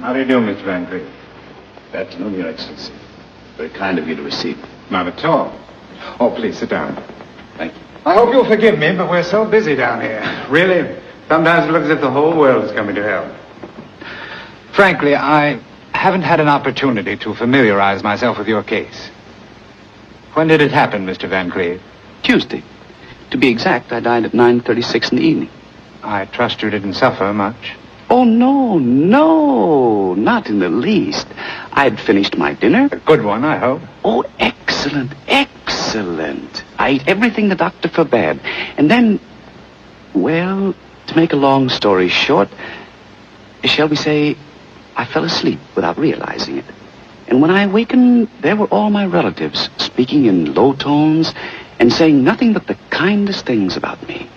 How do you do, Mr. Van Cleef? Glad to know Your Excellency. Very kind of you to receive me. Not at all. Oh, please, sit down. Thank you. I hope you'll forgive me, but we're so busy down here. Really, sometimes it looks as if the whole world is coming to help. Frankly, I haven't had an opportunity to familiarize myself with your case. When did it happen, Mr. Van Cleef? Tuesday. To be exact, I died at 9:36 in the evening. I trust you didn't suffer much. Oh, no, not in the least. I had finished my dinner. A good one, I hope. Oh, excellent. I ate everything the doctor forbade. And then, well, to make a long story short, shall we say, I fell asleep without realizing it. And when I awakened, there were all my relatives speaking in low tones and saying nothing but the kindest things about me.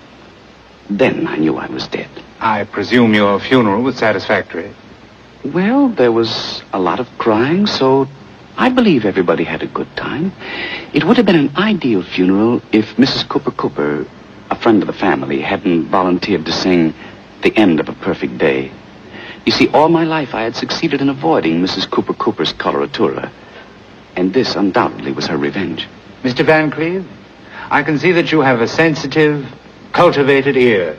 Then I knew I was dead. I presume your funeral was satisfactory. Well, there was a lot of crying, so I believe everybody had a good time. It would have been an ideal funeral if Mrs. Cooper, a friend of the family, hadn't volunteered to sing The End of a Perfect Day. You see, all my life I had succeeded in avoiding Mrs. Cooper's coloratura, and this undoubtedly was her revenge. Mr. Van Cleef, I can see that you have a sensitive, cultivated ear.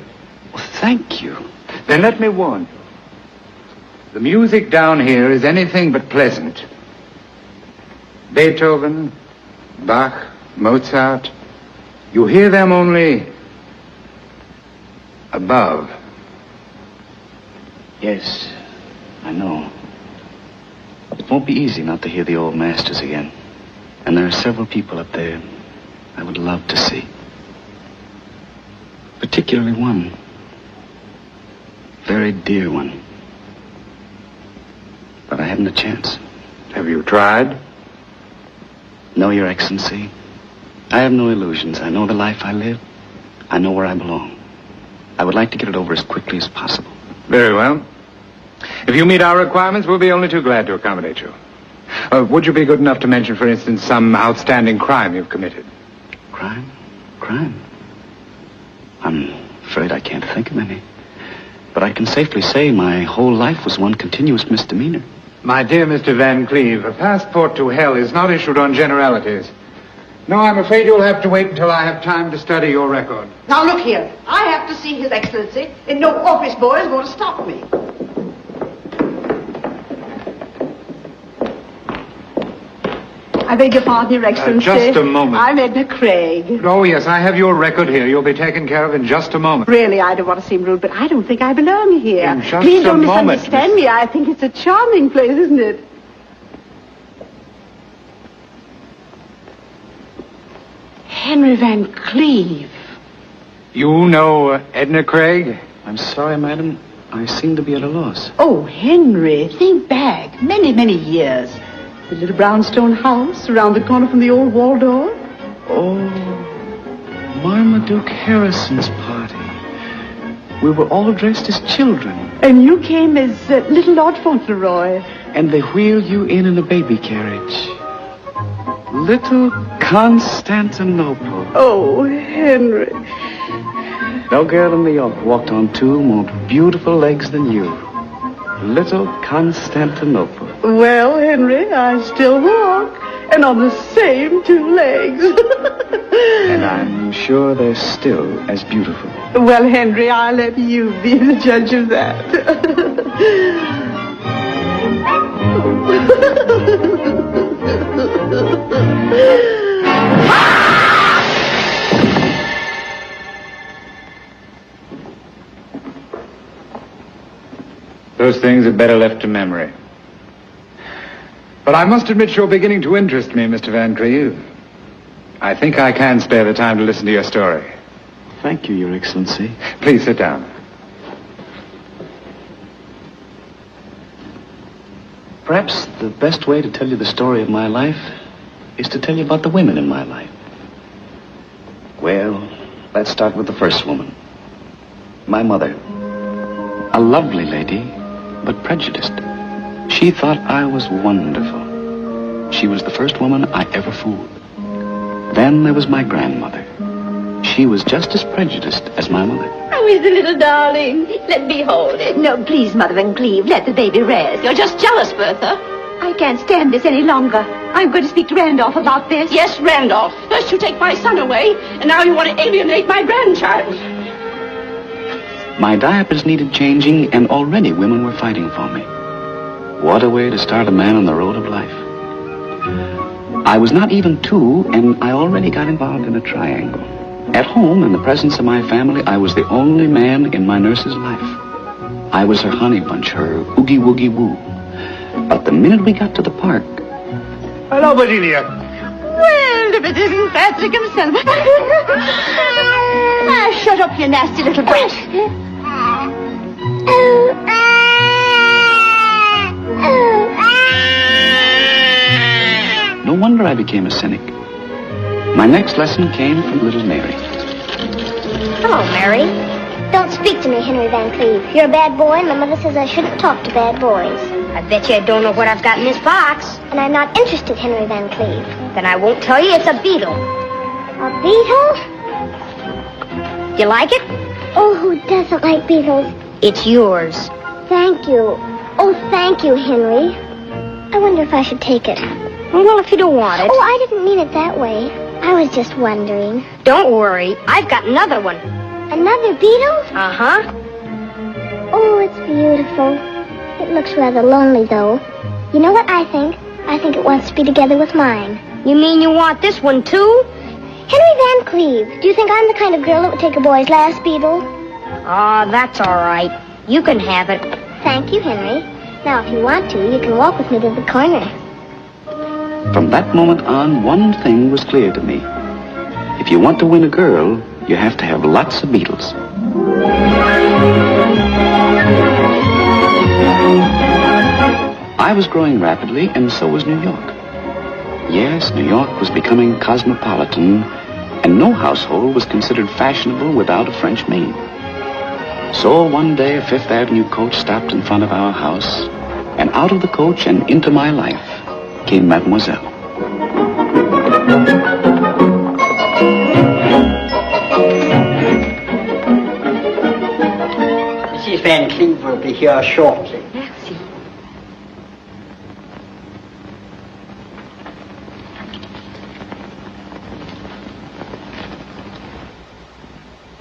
Well, thank you. Then let me warn you. The music down here is anything but pleasant. Beethoven, Bach, Mozart, you hear them only above. Yes, I know. It won't be easy not to hear the old masters again. And there are several people up there I would love to see. Particularly one. Very dear one. But I haven't a chance. Have you tried? No, Your Excellency. I have no illusions. I know the life I live. I know where I belong. I would like to get it over as quickly as possible. Very well. If you meet our requirements, we'll be only too glad to accommodate you. Would you be good enough to mention, for instance, some outstanding crime you've committed? Crime? I'm afraid I can't think of any. But I can safely say my whole life was one continuous misdemeanor. My dear Mr. Van Cleef, a passport to hell is not issued on generalities. No, I'm afraid you'll have to wait until I have time to study your record. Now, look here. I have to see His Excellency, and no office boy is going to stop me. I beg your pardon, Your Excellency. Just a moment. I'm Edna Craig. Oh, yes, I have your record here. You'll be taken care of in just a moment. Really, I don't want to seem rude, but I don't think I belong here. In just Please a don't moment, misunderstand me. I think it's a charming place, isn't it? Henry Van Cleef. You know Edna Craig? I'm sorry, madam. I seem to be at a loss. Oh, Henry, think back. Many years. The little brownstone house around the corner from the old Waldorf. Oh, Marmaduke Harrison's party. We were all dressed as children. And you came as little Lord Fauntleroy. And they wheeled you in a baby carriage. Little Constantinople. Oh, Henry. No girl in New York walked on two more beautiful legs than you. Little Constantinople. Well, Henry, I still walk. And on the same two legs. And I'm sure they're still as beautiful. Well, Henry, I'll let you be the judge of that. Those things are better left to memory. But I must admit you're beginning to interest me, Mr. Van Cleef. I think I can spare the time to listen to your story. Thank you, Your Excellency. Please sit down. Perhaps the best way to tell you the story of my life is to tell you about the women in my life. Well, let's start with the first woman. My mother. A lovely lady, but prejudiced. She thought I was wonderful. She was the first woman I ever fooled. Then there was my grandmother. She was just as prejudiced as my mother. Oh, is the little darling? Let me hold it. No, please, Mother Van Cleve, let the baby rest. You're just jealous, Bertha. I can't stand this any longer. I'm going to speak to Randolph about this. Yes, Randolph. First you take my son away, and now you want to alienate my grandchild. My diapers needed changing, and already women were fighting for me. What a way to start a man on the road of life. I was not even 2, and I already got involved in a triangle. At home, in the presence of my family, I was the only man in my nurse's life. I was her honey bunch, her oogie-woogie-woo. But the minute we got to the park... Hello, Virginia. Well, if it isn't Patrick himself. Shut up, you nasty little brat. No wonder I became a cynic. My next lesson came from little Mary. Hello, Mary. Don't speak to me, Henry Van Cleve. You're a bad boy, and my mother says I shouldn't talk to bad boys. I bet you I don't know what I've got in this box. And I'm not interested, Henry Van Cleve. Then I won't tell you it's a beetle. A beetle? You like it? Oh, who doesn't like beetles? It's yours. Thank you. Oh, thank you, Henry. I wonder if I should take it. Well, if you don't want it. Oh, I didn't mean it that way. I was just wondering. Don't worry. I've got another one. Another beetle? Uh-huh. Oh, it's beautiful. It looks rather lonely, though. You know what I think? I think it wants to be together with mine. You mean you want this one, too? Henry Van Cleve, do you think I'm the kind of girl that would take a boy's last beetle? Oh, that's all right. You can have it. Thank you, Henry. Now, if you want to, you can walk with me to the corner. From that moment on, one thing was clear to me. If you want to win a girl, you have to have lots of beetles. I was growing rapidly, and so was New York. Yes, New York was becoming cosmopolitan, and no household was considered fashionable without a French maid. So one day a Fifth Avenue coach stopped in front of our house, and out of the coach and into my life came Mademoiselle. Mrs. Van Cleve will be here shortly. Merci.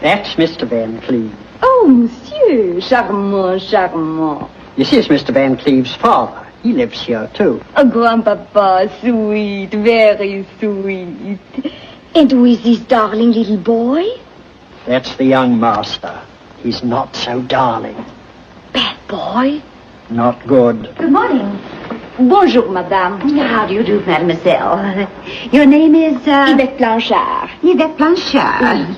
That's Mr. Van Cleve. Oh, monsieur, charmant, charmant. This is Mr. Van Cleve's father. He lives here, too. Oh, grandpapa, sweet, very sweet. And who is this darling little boy? That's the young master. He's not so darling. Bad boy? Not good. Good morning. Bonjour, madame. How do you do, mademoiselle? Your name is, Yvette Blanchard. Yvette Blanchard.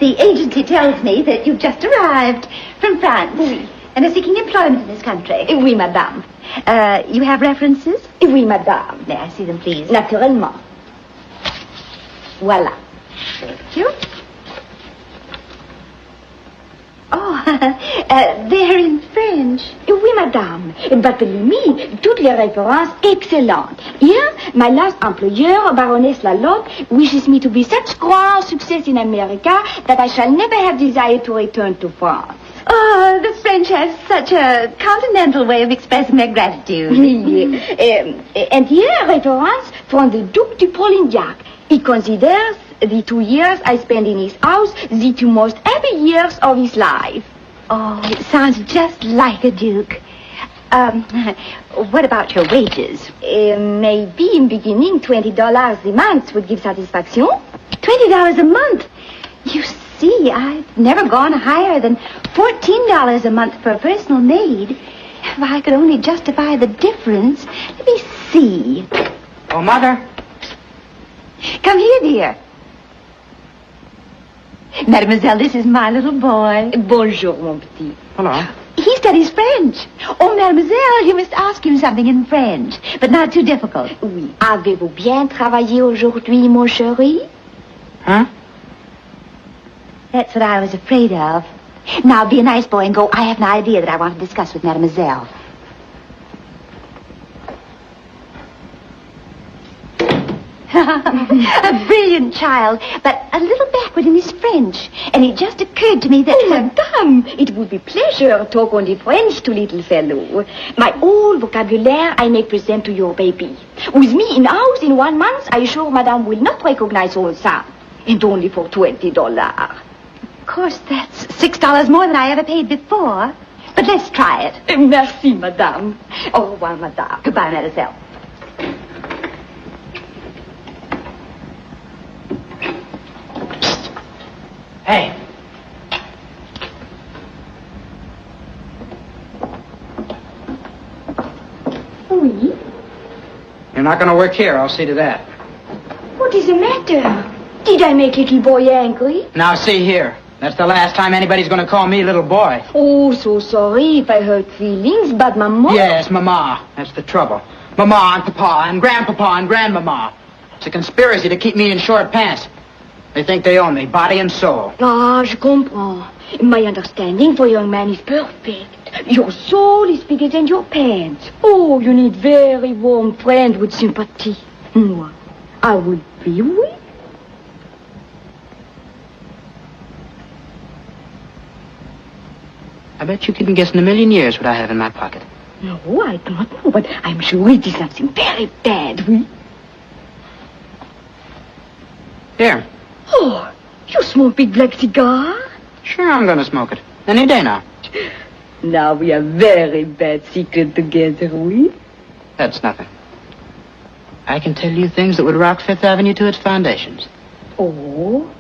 The agency tells me that you've just arrived from France. Oui. And are seeking employment in this country. Oui, madame. You have references? Oui, madame. May I see them, please? Naturellement. Voilà. Thank you. Oh, they're in French. Oui, madame. But believe me, toutes les références excellentes. Here, my last employer, Baroness Lalotte, wishes me to be such grand success in America that I shall never have desire to return to France. Oh, the French has such a continental way of expressing their gratitude. And here, référence from the Duc de Polignac. He considers the 2 years I spent in his house the 2 most happy years of his life. Oh, it sounds just like a duke. What about your wages? Maybe in beginning $20 a month would give satisfaction. $20 a month? You see, I've never gone higher than $14 a month for a personal maid. If I could only justify the difference. Let me see. Oh, Mother. Come here, dear. Mademoiselle, this is my little boy. Bonjour, mon petit. Hello. He studies French. Oh, mademoiselle, he must ask you something in French, but not too difficult. Oui. Avez-vous bien travaillé aujourd'hui, mon chéri? Huh? That's what I was afraid of. Now, be a nice boy and go. I have an idea that I want to discuss with mademoiselle. A brilliant child, but a little backward in his French. And it just occurred to me that... Oh, madame, it would be pleasure talk only French to little fellow. My whole vocabulary I may present to your baby. With me in house in 1 month, I assure madame will not recognize all sound. And only for $20. Of course, that's $6 more than I ever paid before. But let's try it. Merci, madame. Au revoir, madame. Goodbye, mademoiselle. Hey. Oui? You're not going to work here, I'll see to that. What is the matter? Did I make little boy angry? Now, see here. That's the last time anybody's going to call me little boy. Oh, so sorry if I hurt feelings, but Mama... Yes, Mama. That's the trouble. Mama and Papa and Grandpapa and Grandmama. It's a conspiracy to keep me in short pants. They think they own me, body and soul. Ah, je comprends. My understanding for young man is perfect. Your soul is bigger than your pants. Oh, you need very warm friend with sympathy. Moi, I would be weak. I bet you couldn't guess in a million years what I have in my pocket. No, I do not know, but I'm sure it is something very bad, oui? Here. Oh, you smoke big black cigar? Sure, I'm going to smoke it. Any day now. Now we are very bad secret together, oui? That's nothing. I can tell you things that would rock Fifth Avenue to its foundations. Oh?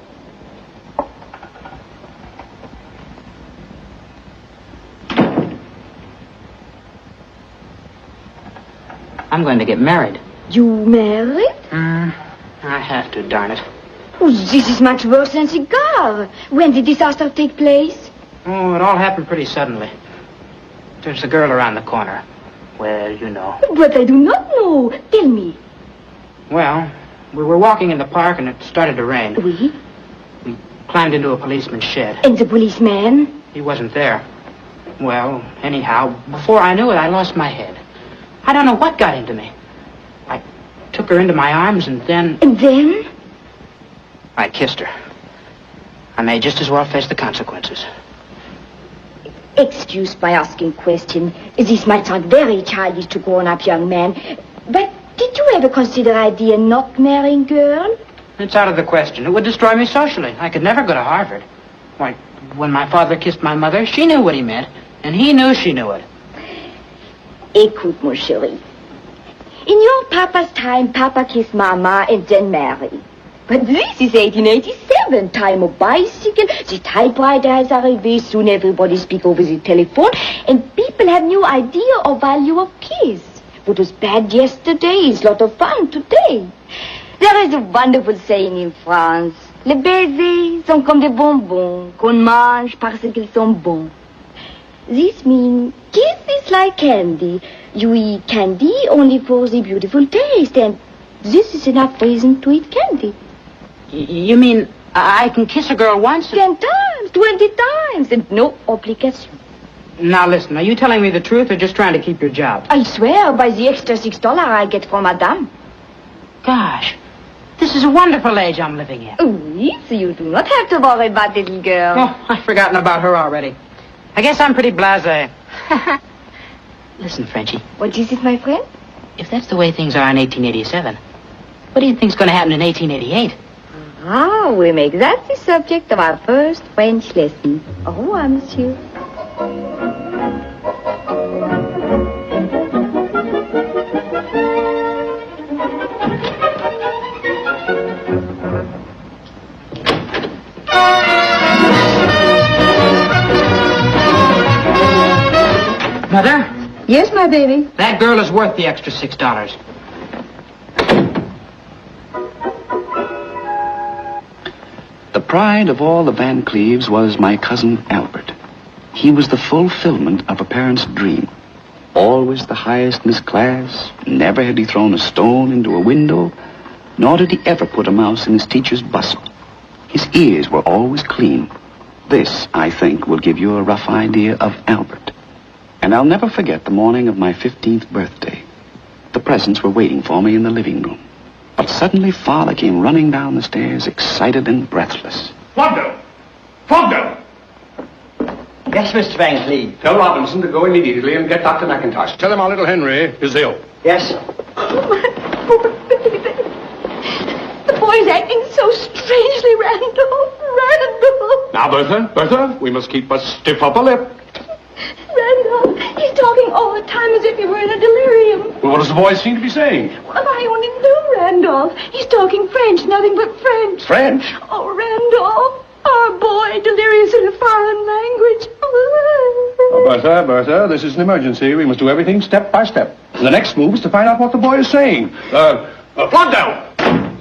I'm going to get married. You married? I have to, darn it. Oh, this is much worse than cigar. When did disaster take place? Oh, it all happened pretty suddenly. There's a girl around the corner. Well, you know. But I do not know. Tell me. Well, we were walking in the park and it started to rain. Oui? We climbed into a policeman's shed. And the policeman? He wasn't there. Well, anyhow, before I knew it, I lost my head. I don't know what got into me. I took her into my arms and then... And then? I kissed her. I may just as well face the consequences. Excuse my asking question. This might sound very childish to grown-up young man. But did you ever consider idea not marrying girl? It's out of the question. It would destroy me socially. I could never go to Harvard. Why, when my father kissed my mother, she knew what he meant. And he knew she knew it. Écoute, mon chéri. In your papa's time, Papa kissed Mama and then married. But this is 1887, time of bicycle. The typewriter has arrived. Soon everybody speak over the telephone. And people have new idea of value of kiss. What was bad yesterday is lot of fun today. There is a wonderful saying in France. Les baisers sont comme des bonbons qu'on mange parce qu'ils sont bons. This means kiss is like candy. You eat candy only for the beautiful taste, and this is enough reason to eat candy. You mean I can kiss a girl once? 10 times, 20 times, and no obligation. Now listen, are you telling me the truth or just trying to keep your job? I swear by the extra $6 I get from Madame. Gosh, this is a wonderful age I'm living in. Oui, so you do not have to worry about little girl. Oh, I've forgotten about her already. I guess I'm pretty blasé. Listen, Frenchie. What is it, my friend? If that's the way things are in 1887, what do you think's going to happen in 1888? Ah, we make that the subject of our first French lesson. Au revoir, monsieur. Mother? Yes, my baby. That girl is worth the extra $6. The pride of all the Van Cleves was my cousin Albert. He was the fulfillment of a parent's dream. Always the highest in his class. Never had he thrown a stone into a window, nor did he ever put a mouse in his teacher's bustle. His ears were always clean. This, I think, will give you a rough idea of Albert. And I'll never forget the morning of my 15th birthday. The presents were waiting for me in the living room. But suddenly Father came running down the stairs, excited and breathless. Fogdell! Fogdell! Yes, Mr. Van Cleve. Tell Robinson to go immediately and get Dr. McIntosh. Tell him our little Henry is ill. Yes, sir. Oh, my poor baby. The boy's acting so strangely, Randolph. Randolph. Now, Bertha, we must keep a stiff upper lip. Randolph, he's talking all the time as if he were in a delirium. Well, what does the boy seem to be saying? Well, I only knew Randolph. He's talking French, nothing but French. French? Oh, Randolph, our boy, delirious in a foreign language. Oh, Bertha, this is an emergency. We must do everything step by step. The next move is to find out what the boy is saying. Fogdell!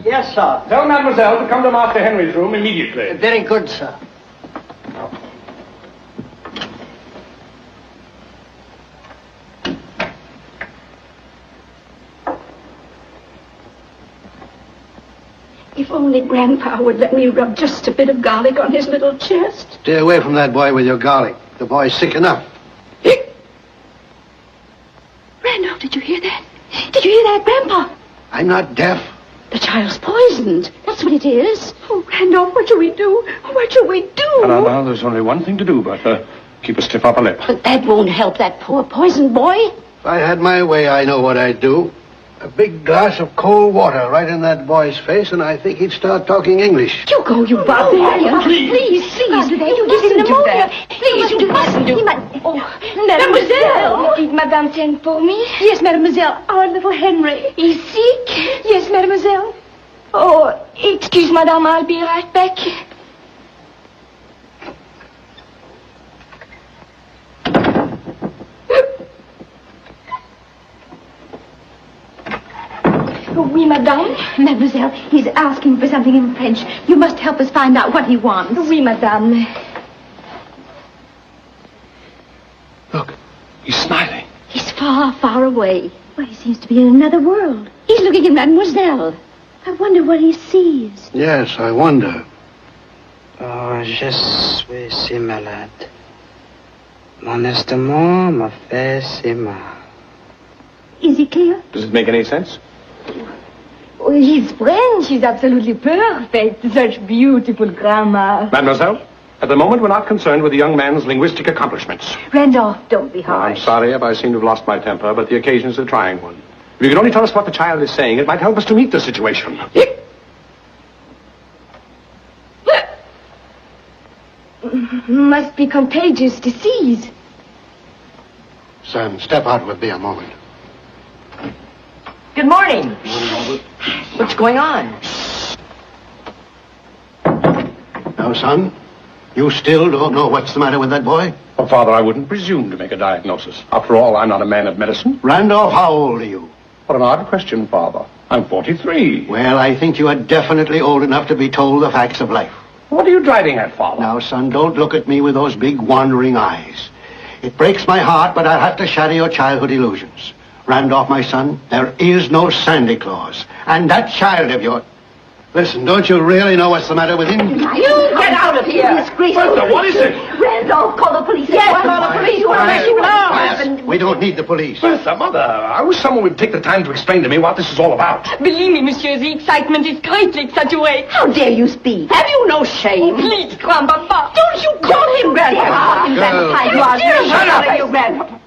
Yes, sir. Tell Mademoiselle to come to Master Henry's room immediately. Very good, sir. If only Grandpa would let me rub just a bit of garlic on his little chest. Stay away from that boy with your garlic. The boy's sick enough. Randolph, did you hear that? Did you hear that, Grandpa? I'm not deaf. The child's poisoned. That's what it is. Oh, Randolph, what shall we do? What shall we do? No, there's only one thing to do, Bertha. Keep a stiff upper lip. But that won't help that poor poisoned boy. If I had my way, I know what I'd do. A big glass of cold water right in that boy's face, and I think he'd start talking English. You go, you barbarian. Please. You give him pneumonia. Please, you mustn't do that. Oh, Mademoiselle! Did Madame send for me? Yes, mademoiselle, our little Henry. He's sick? Yes, mademoiselle. Oh, excuse, Madame, I'll be right back. Oui, madame. Mademoiselle, he's asking for something in French. You must help us find out what he wants. Oui, madame. Look, he's smiling. He's far, far away. Well, he seems to be in another world. He's looking at Mademoiselle. I wonder what he sees. Yes, I wonder. Oh, je suis si malade. Mon estomac me fait si mal. Is he clear? Does it make any sense? Oh, his French is absolutely perfect. Such beautiful grammar. Mademoiselle, at the moment we're not concerned with the young man's linguistic accomplishments. Randolph, don't be I'm harsh. sorry if I seem to have lost my temper, but the occasion is a trying one. If you could only tell us what the child is saying, it might help us to meet the situation. Must be contagious disease. Sam, step out with me a moment. Good morning. What's going on? Now, son, you still don't know what's the matter with that boy? Oh, Father, I wouldn't presume to make a diagnosis. After all, I'm not a man of medicine. Randolph, how old are you? What an odd question, Father. I'm 43. Well, I think you are definitely old enough to be told the facts of life. What are you driving at, Father? Now, son, don't look at me with those big wandering eyes. It breaks my heart, but I'll have to shatter your childhood illusions. Randolph, my son, there is no Santa Claus. And that child of yours... Listen, don't you really know what's the matter with him? You get out of here. Bertha, what is it? Randolph, call the police. Yes, call the police. You want to let you know what happened. We don't need the police. Bertha, Mother, I wish someone would take the time to explain to me what this is all about. Believe me, monsieur, the excitement is greatly exaggerated. How dare you speak? Have you no shame? Please, grandpapa. Don't you call him Grandpapa? Shut up, you Grandpapa.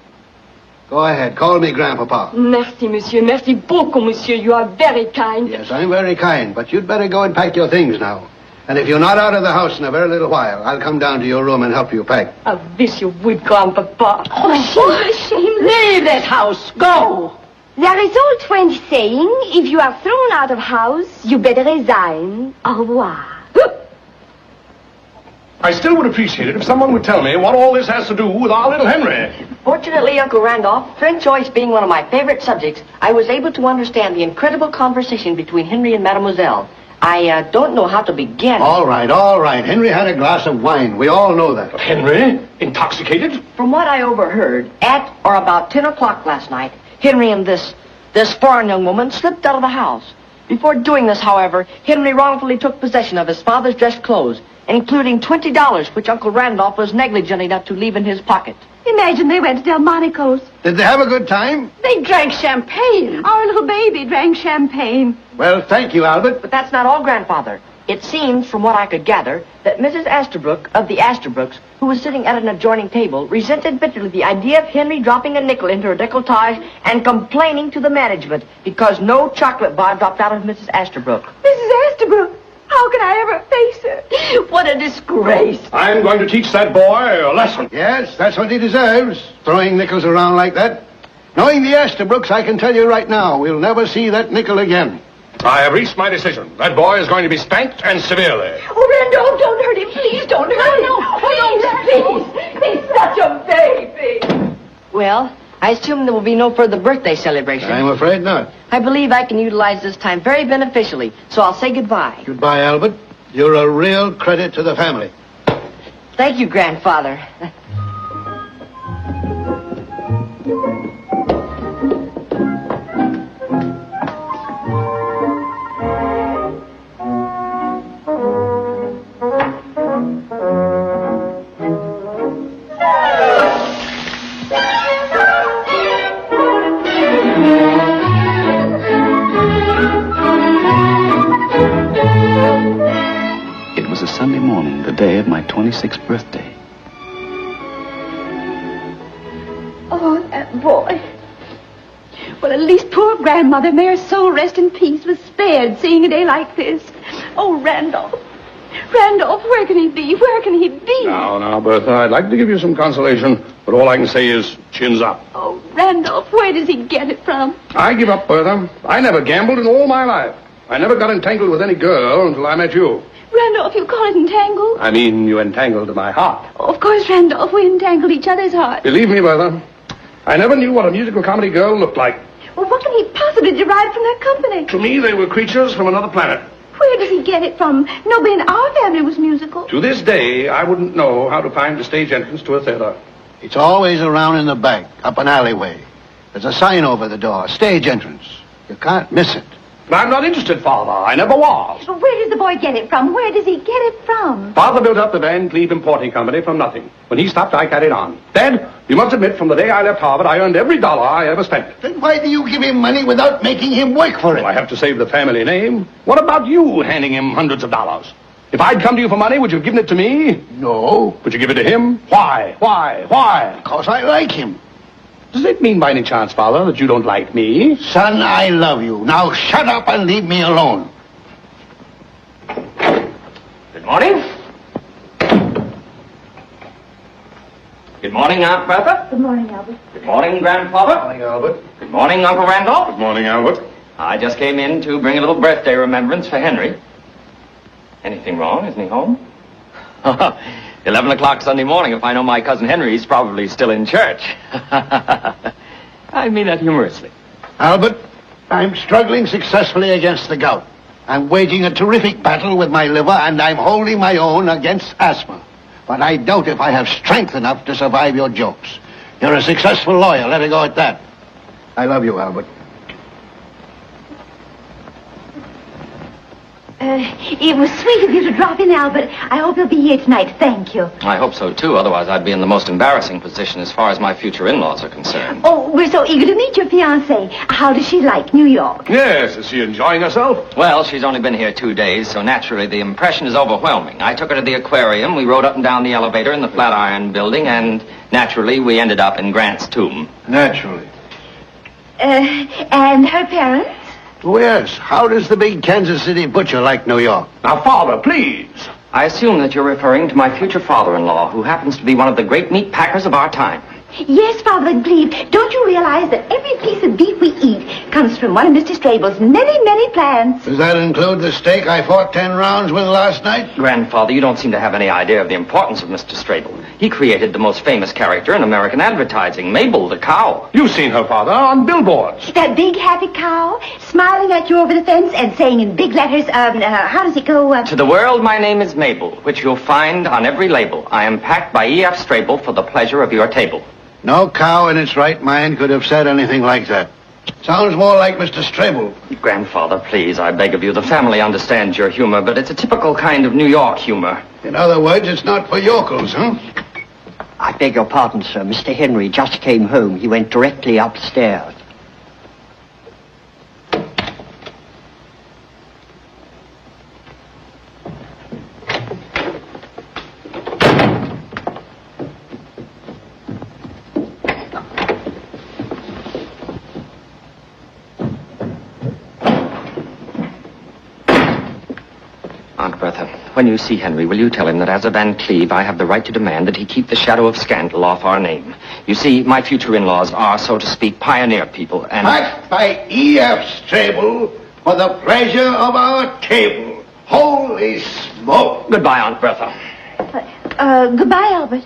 Go ahead, call me Grandpapa. Merci, monsieur. Merci beaucoup, monsieur. You are very kind. Yes, I'm very kind, but you'd better go and pack your things now. And if you're not out of the house in a very little while, I'll come down to your room and help you pack. I wish you would, grandpapa. Oh, shameless. Leave this house. Go. There is old French saying, if you are thrown out of house, you better resign. Au revoir. I still would appreciate it if someone would tell me what all this has to do with our little Henry. Fortunately, Uncle Randolph, French choice being one of my favorite subjects, I was able to understand the incredible conversation between Henry and Mademoiselle. I don't know how to begin. All right. Henry had a glass of wine. We all know that. Henry? Intoxicated? From what I overheard, at or about 10 o'clock last night, Henry and this foreign young woman slipped out of the house. Before doing this, however, Henry wrongfully took possession of his father's dress clothes, including $20, which Uncle Randolph was negligent enough to leave in his pocket. Imagine they went to Delmonico's. Did they have a good time? They drank champagne. Our little baby drank champagne. Well, thank you, Albert. But that's not all, Grandfather. It seems, from what I could gather, that Mrs. Asterbrook of the Asterbrooks, who was sitting at an adjoining table, resented bitterly the idea of Henry dropping a nickel into her decolletage and complaining to the management because no chocolate bar dropped out of Mrs. Asterbrook. Mrs. Asterbrook, how can I ever face her? What a disgrace. I'm going to teach that boy a lesson. Yes, that's what he deserves, throwing nickels around like that. Knowing the Asterbrooks, I can tell you right now, we'll never see that nickel again. I have reached my decision. That boy is going to be spanked and severely. Oh, Randolph, don't hurt him. Please don't hurt him. Please. He's such a baby. Well, I assume there will be no further birthday celebration. I'm afraid not. I believe I can utilize this time very beneficially, so I'll say goodbye. Goodbye, Albert. You're a real credit to the family. Thank you, Grandfather. It was a Sunday morning, the day of my 26th birthday. Oh, that boy. Well, at least poor grandmother, may her soul rest in peace, was spared seeing a day like this. Oh, Randolph. Randolph, where can he be? Where can he be? Now, Bertha, I'd like to give you some consolation, but all I can say is chins up. Oh, Randolph, where does he get it from? I give up, Bertha. I never gambled in all my life. I never got entangled with any girl until I met you. Randolph, you call it entangled? I mean, you entangled my heart. Oh, of course, Randolph, we entangled each other's hearts. Believe me, Bertha, I never knew what a musical comedy girl looked like. Well, what can he possibly derive from their company? To me, they were creatures from another planet. Where does he get it from? Nobody in our family was musical. To this day, I wouldn't know how to find the stage entrance to a theater. It's always around in the back, up an alleyway. There's a sign over the door, stage entrance. You can't miss it. I'm not interested, Father. I never was. But where does the boy get it from? Where does he get it from? Father built up the Van Cleve Importing Company from nothing. When he stopped, I carried on. Dad, you must admit, from the day I left Harvard, I earned every dollar I ever spent. Then why do you give him money without making him work for it? Well, I have to save the family name. What about you handing him hundreds of dollars? If I'd come to you for money, would you have given it to me? No. Would you give it to him? Why? Why? Because I like him. Does it mean by any chance, Father, that you don't like me? Son, I love you. Now shut up and leave me alone. Good morning. Good morning, Aunt Bertha. Good morning, Albert. Good morning, Grandfather. Good morning, Albert. Good morning, Uncle Randolph. Good morning, Albert. I just came in to bring a little birthday remembrance for Henry. Anything wrong? Isn't he home? 11 o'clock Sunday morning. If I know my cousin Henry's probably still in church. I mean that humorously. Albert, I'm struggling successfully against the gout. I'm waging a terrific battle with my liver, and I'm holding my own against asthma. But I doubt if I have strength enough to survive your jokes. You're a successful lawyer. Let it go at that. I love you, Albert. It was sweet of you to drop in, Albert. I hope you'll be here tonight. Thank you. I hope so, too. Otherwise, I'd be in the most embarrassing position as far as my future in-laws are concerned. Oh, we're so eager to meet your fiancée. How does she like New York? Yes, is she enjoying herself? Well, she's only been here 2 days, so naturally the impression is overwhelming. I took her to the aquarium, we rode up and down the elevator in the Flatiron Building, and naturally we ended up in Grant's tomb. Naturally. And her parents? Oh, yes. How does the big Kansas City butcher like New York? Now, Father, please. I assume that you're referring to my future father-in-law, who happens to be one of the great meat packers of our time. Yes, Father Van Cleve. Don't you realize that every piece of beef we eat comes from one of Mr. Strable's many, many plants? Does that include the steak I fought 10 rounds with last night? Grandfather, you don't seem to have any idea of the importance of Mr. Strable. He created the most famous character in American advertising, Mabel the cow. You've seen her, Father, on billboards. That big happy cow smiling at you over the fence and saying in big letters, how does it go? To the world, my name is Mabel, which you'll find on every label. I am packed by E.F. Strable for the pleasure of your table. No cow in its right mind could have said anything like that. Sounds more like Mr. Strable. Grandfather, please, I beg of you. The family understands your humor, but it's a typical kind of New York humor. In other words, it's not for yokels, huh? I beg your pardon, sir. Mr. Henry just came home. He went directly upstairs. Aunt Bertha, when you see Henry, will you tell him that as a Van Cleve, I have the right to demand that he keep the shadow of scandal off our name? You see, my future in-laws are, so to speak, pioneer people, and... Packed by E.F. Strable for the pleasure of our table. Holy smoke! Goodbye, Aunt Bertha. Goodbye, Albert.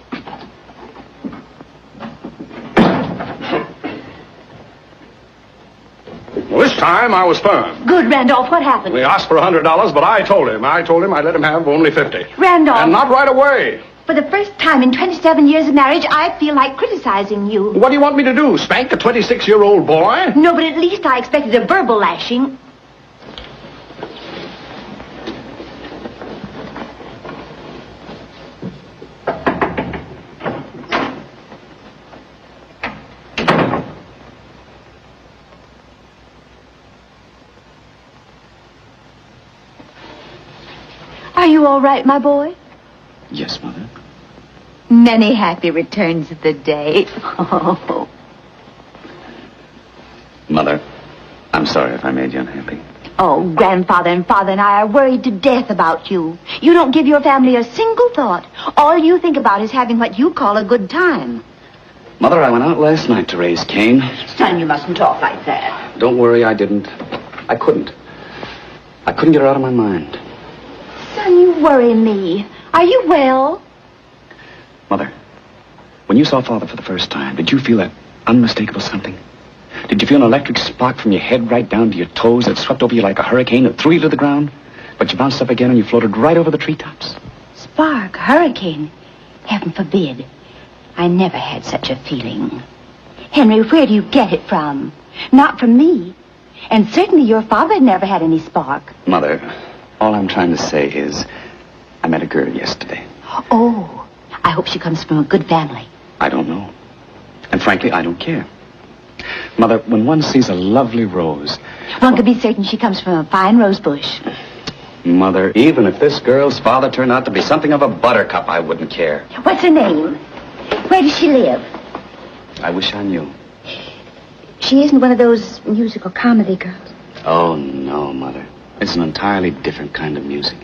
Well, this time I was firm. Good, Randolph. What happened? We asked for $100, but I told him I'd let him have only 50. Randolph. And not right away. For the first time in 27 years of marriage, I feel like criticizing you. What do you want me to do, spank a 26-year-old boy? No, but at least I expected a verbal lashing. Are you all right, my boy? Yes, Mother. Many happy returns of the day. Oh. Mother, I'm sorry if I made you unhappy. Oh, Grandfather and Father and I are worried to death about you. You don't give your family a single thought. All you think about is having what you call a good time. Mother, I went out last night to raise Cain. Son, you mustn't talk like that. Don't worry, I didn't. I couldn't. I couldn't get her out of my mind. Son, you worry me. Are you well? Mother, when you saw Father for the first time, did you feel that unmistakable something? Did you feel an electric spark from your head right down to your toes that swept over you like a hurricane that threw you to the ground? But you bounced up again and you floated right over the treetops? Spark, hurricane. Heaven forbid. I never had such a feeling. Henry, where do you get it from? Not from me. And certainly your father never had any spark. Mother, all I'm trying to say is I met a girl yesterday. Oh, I hope she comes from a good family. I don't know. And frankly, I don't care. Mother, when one sees a lovely rose... One could be certain she comes from a fine rose bush. Mother, even if this girl's father turned out to be something of a buttercup, I wouldn't care. What's her name? Where does she live? I wish I knew. She isn't one of those musical comedy girls. Oh, no, Mother. It's an entirely different kind of music.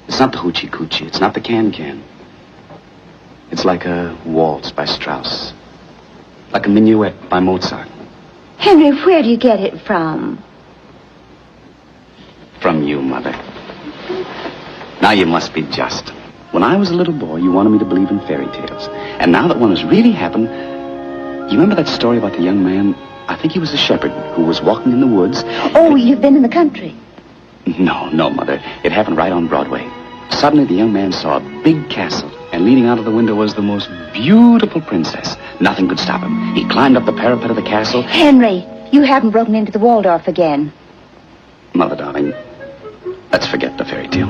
It's not the hoochie-coochie. It's not the can-can. It's like a waltz by Strauss. Like a minuet by Mozart. Henry, where do you get it from? From you, Mother. Now you must be just. When I was a little boy, you wanted me to believe in fairy tales. And now that one has really happened, you remember that story about the young man, I think he was a shepherd, who was walking in the woods? Oh, you've been in the country. No, Mother. It happened right on Broadway. Suddenly, the young man saw a big castle, and leaning out of the window was the most beautiful princess. Nothing could stop him. He climbed up the parapet of the castle. Henry, you haven't broken into the Waldorf again. Mother, darling, let's forget the fairy tale.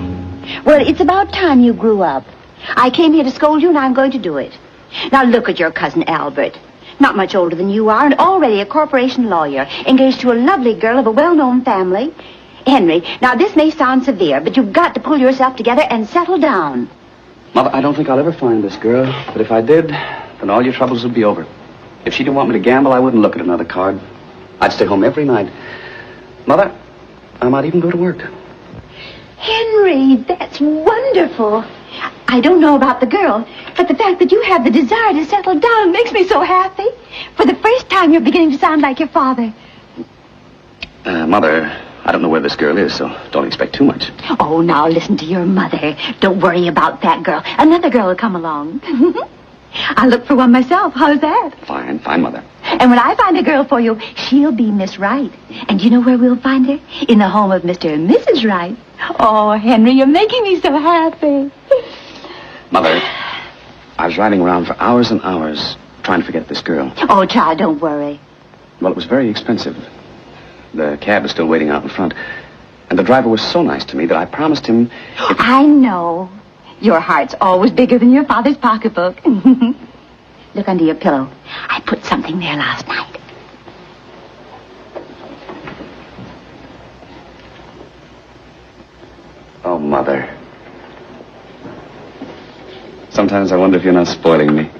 Well, it's about time you grew up. I came here to scold you, and I'm going to do it. Now, look at your cousin Albert. Not much older than you are, and already a corporation lawyer, engaged to a lovely girl of a well-known family. Henry, now this may sound severe, but you've got to pull yourself together and settle down. Mother, I don't think I'll ever find this girl, but if I did, then all your troubles would be over. If she didn't want me to gamble, I wouldn't look at another card. I'd stay home every night. Mother, I might even go to work. Henry, that's wonderful. I don't know about the girl, but the fact that you have the desire to settle down makes me so happy. For the first time, you're beginning to sound like your father. Mother, I don't know where this girl is, so don't expect too much. Oh, now listen to your mother. Don't worry about that girl. Another girl will come along. I'll look for one myself. How's that? Fine, Mother. And when I find a girl for you, she'll be Miss Wright. And you know where we'll find her? In the home of Mr. and Mrs. Wright. Oh, Henry, you're making me so happy. Mother, I was riding around for hours and hours trying to forget this girl. Oh, child, don't worry. Well, it was very expensive. The cab was still waiting out in front. And the driver was so nice to me that I promised him... I know. Your heart's always bigger than your father's pocketbook. Look under your pillow. I put something there last night. Oh, Mother. Sometimes I wonder if you're not spoiling me.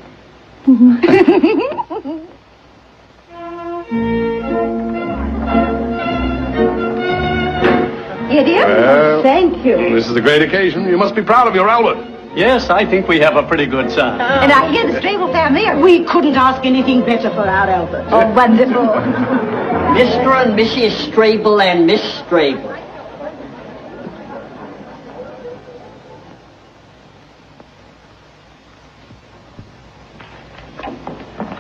Idiot? Well, Thank you. This is a great occasion. You must be proud of your Albert. Yes, I think we have a pretty good son. And I hear the Strable family are... We couldn't ask anything better for our Albert. Oh, wonderful. Mr. and Mrs. Strable and Miss Strable.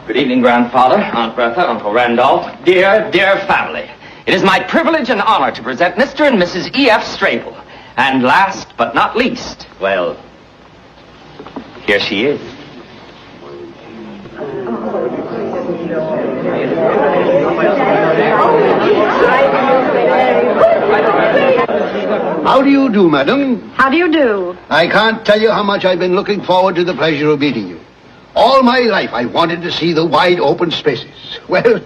Good evening, Grandfather, Aunt Bertha, Uncle Randolph, dear, dear family. It is my privilege and honor to present Mr. and Mrs. E.F. Strable. And last but not least, well, here she is. How do you do, madam? How do you do? I can't tell you how much I've been looking forward to the pleasure of meeting you. All my life I wanted to see the wide open spaces. Well,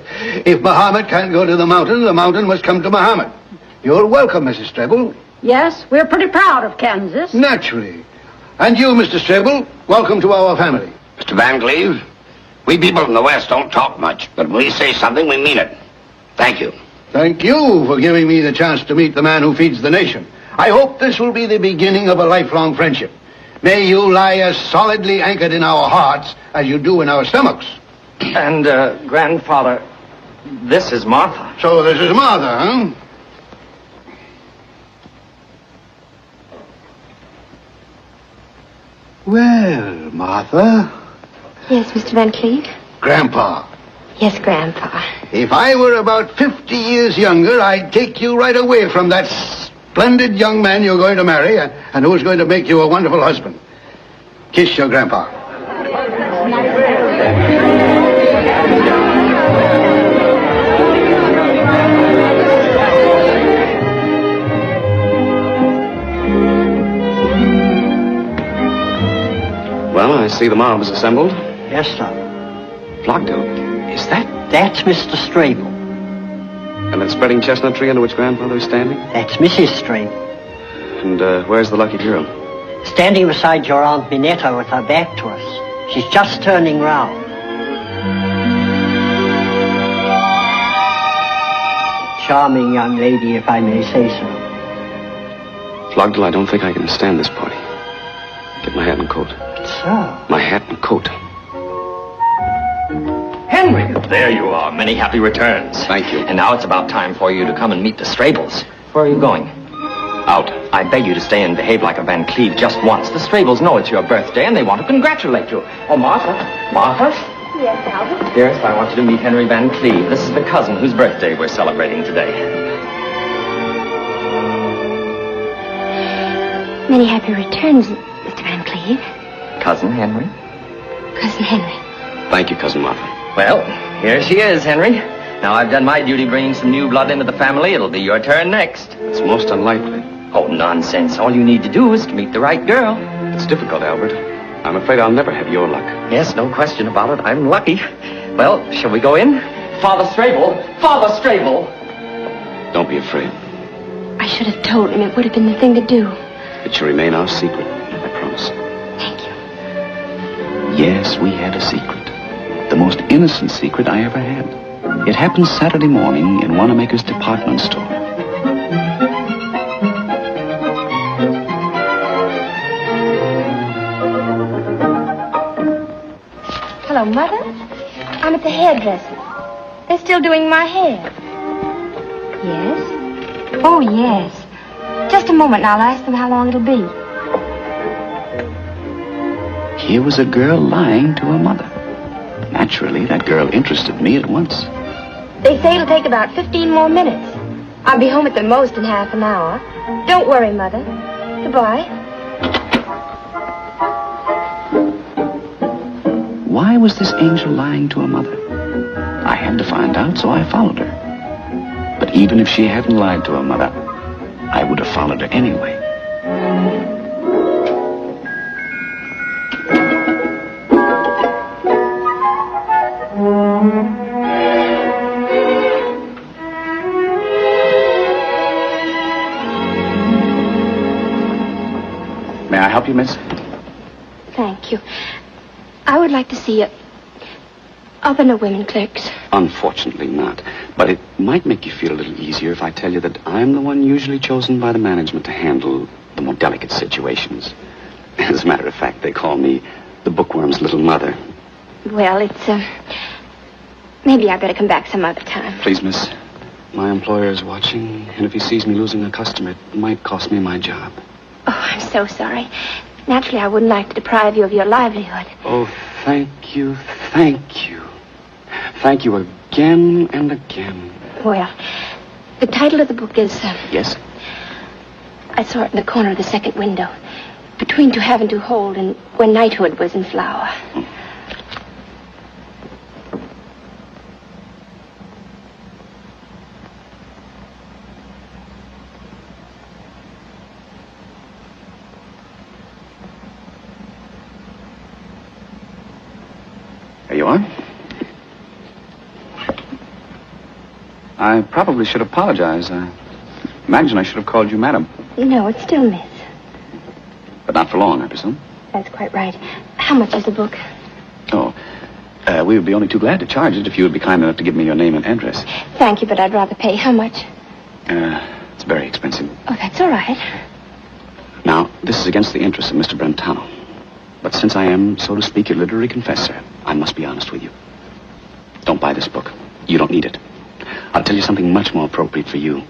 if Muhammad can't go to the mountain must come to Muhammad. You're welcome, Mrs. Strable. Yes, we're pretty proud of Kansas. Naturally. And you, Mr. Strable, welcome to our family. Mr. Van Cleve, we people from the West don't talk much, but when we say something, we mean it. Thank you. Thank you for giving me the chance to meet the man who feeds the nation. I hope this will be the beginning of a lifelong friendship. May you lie as solidly anchored in our hearts as you do in our stomachs. And, Grandfather, this is Martha. So this is Martha, huh? Well, Martha. Yes, Mr. Van Cleve? Grandpa. Yes, Grandpa. If I were about 50 years younger, I'd take you right away from that splendid young man you're going to marry and who's going to make you a wonderful husband. Kiss your grandpa. Well, I see the mob is assembled. Yes, sir. Flogdale, is that? That's Mr. Strable. And that spreading chestnut tree under which Grandfather is standing? That's Mrs. Strable. And, where's the lucky girl? Standing beside your Aunt Minetta with her back to us. She's just turning round. Charming young lady, if I may say so. Flogdale, I don't think I can stand this party. Get my hat and coat. Sir. My hat and coat. Henry, there you are. Many happy returns. Thank you. And now it's about time for you to come and meet the Strables. Where are you going? Out. I beg you to stay and behave like a Van Cleve just once. The Strables know it's your birthday and they want to congratulate you. Oh, Martha. Martha? Yes, Albert? Dearest, I want you to meet Henry Van Cleve. This is the cousin whose birthday we're celebrating today. Many happy returns, Mr. Van Cleve. Cousin Henry? Cousin Henry. Thank you, Cousin Martha. Well, here she is, Henry. Now I've done my duty bringing some new blood into the family. It'll be your turn next. It's most unlikely. Oh, nonsense. All you need to do is to meet the right girl. It's difficult, Albert. I'm afraid I'll never have your luck. Yes, no question about it. I'm lucky. Well, shall we go in? Father Strable! Father Strable! Don't be afraid. I should have told him. It would have been the thing to do. It shall remain our secret, I promise. Thank you. Yes, we had a secret. The most innocent secret I ever had. It happened Saturday morning in Wanamaker's department store. Hello, Mother. I'm at the hairdresser's. They're still doing my hair. Yes? Oh, yes. Just a moment, and I'll ask them how long it'll be. Here was a girl lying to her mother. Naturally, that girl interested me at once. They say it'll take about 15 more minutes. I'll be home at the most in half an hour. Don't worry, Mother. Goodbye. Why was this angel lying to her mother? I had to find out, so I followed her. But even if she hadn't lied to her mother, I would have followed her anyway. help you, miss? Thank you. I would like to see you. Are there no women clerks? Unfortunately not. But it might make you feel a little easier if I tell you that I'm the one usually chosen by the management to handle the more delicate situations. As a matter of fact, they call me the bookworm's little mother. Well, it's, maybe I better come back some other time. Please, miss. My employer is watching, and if he sees me losing a customer, it might cost me my job. Oh, I'm so sorry. Naturally, I wouldn't like to deprive you of your livelihood. Oh, thank you, thank you. Thank you again and again. Well, the title of the book is, Yes? I saw it in the corner of the second window. Between To Have and To Hold and When Knighthood Was in Flower. There you are. I probably should apologize. I imagine I should have called you madam. No, it's still Miss. But not for long, I presume. That's quite right. How much is the book? Oh, we would be only too glad to charge it if you would be kind enough to give me your name and address. Thank you, but I'd rather pay. How much? It's very expensive. Oh, that's all right. Now, this is against the interests of Mr. Brentano. But since I am, so to speak, your literary confessor, I must be honest with you. Don't buy this book. You don't need it. I'll tell you something much more appropriate for you.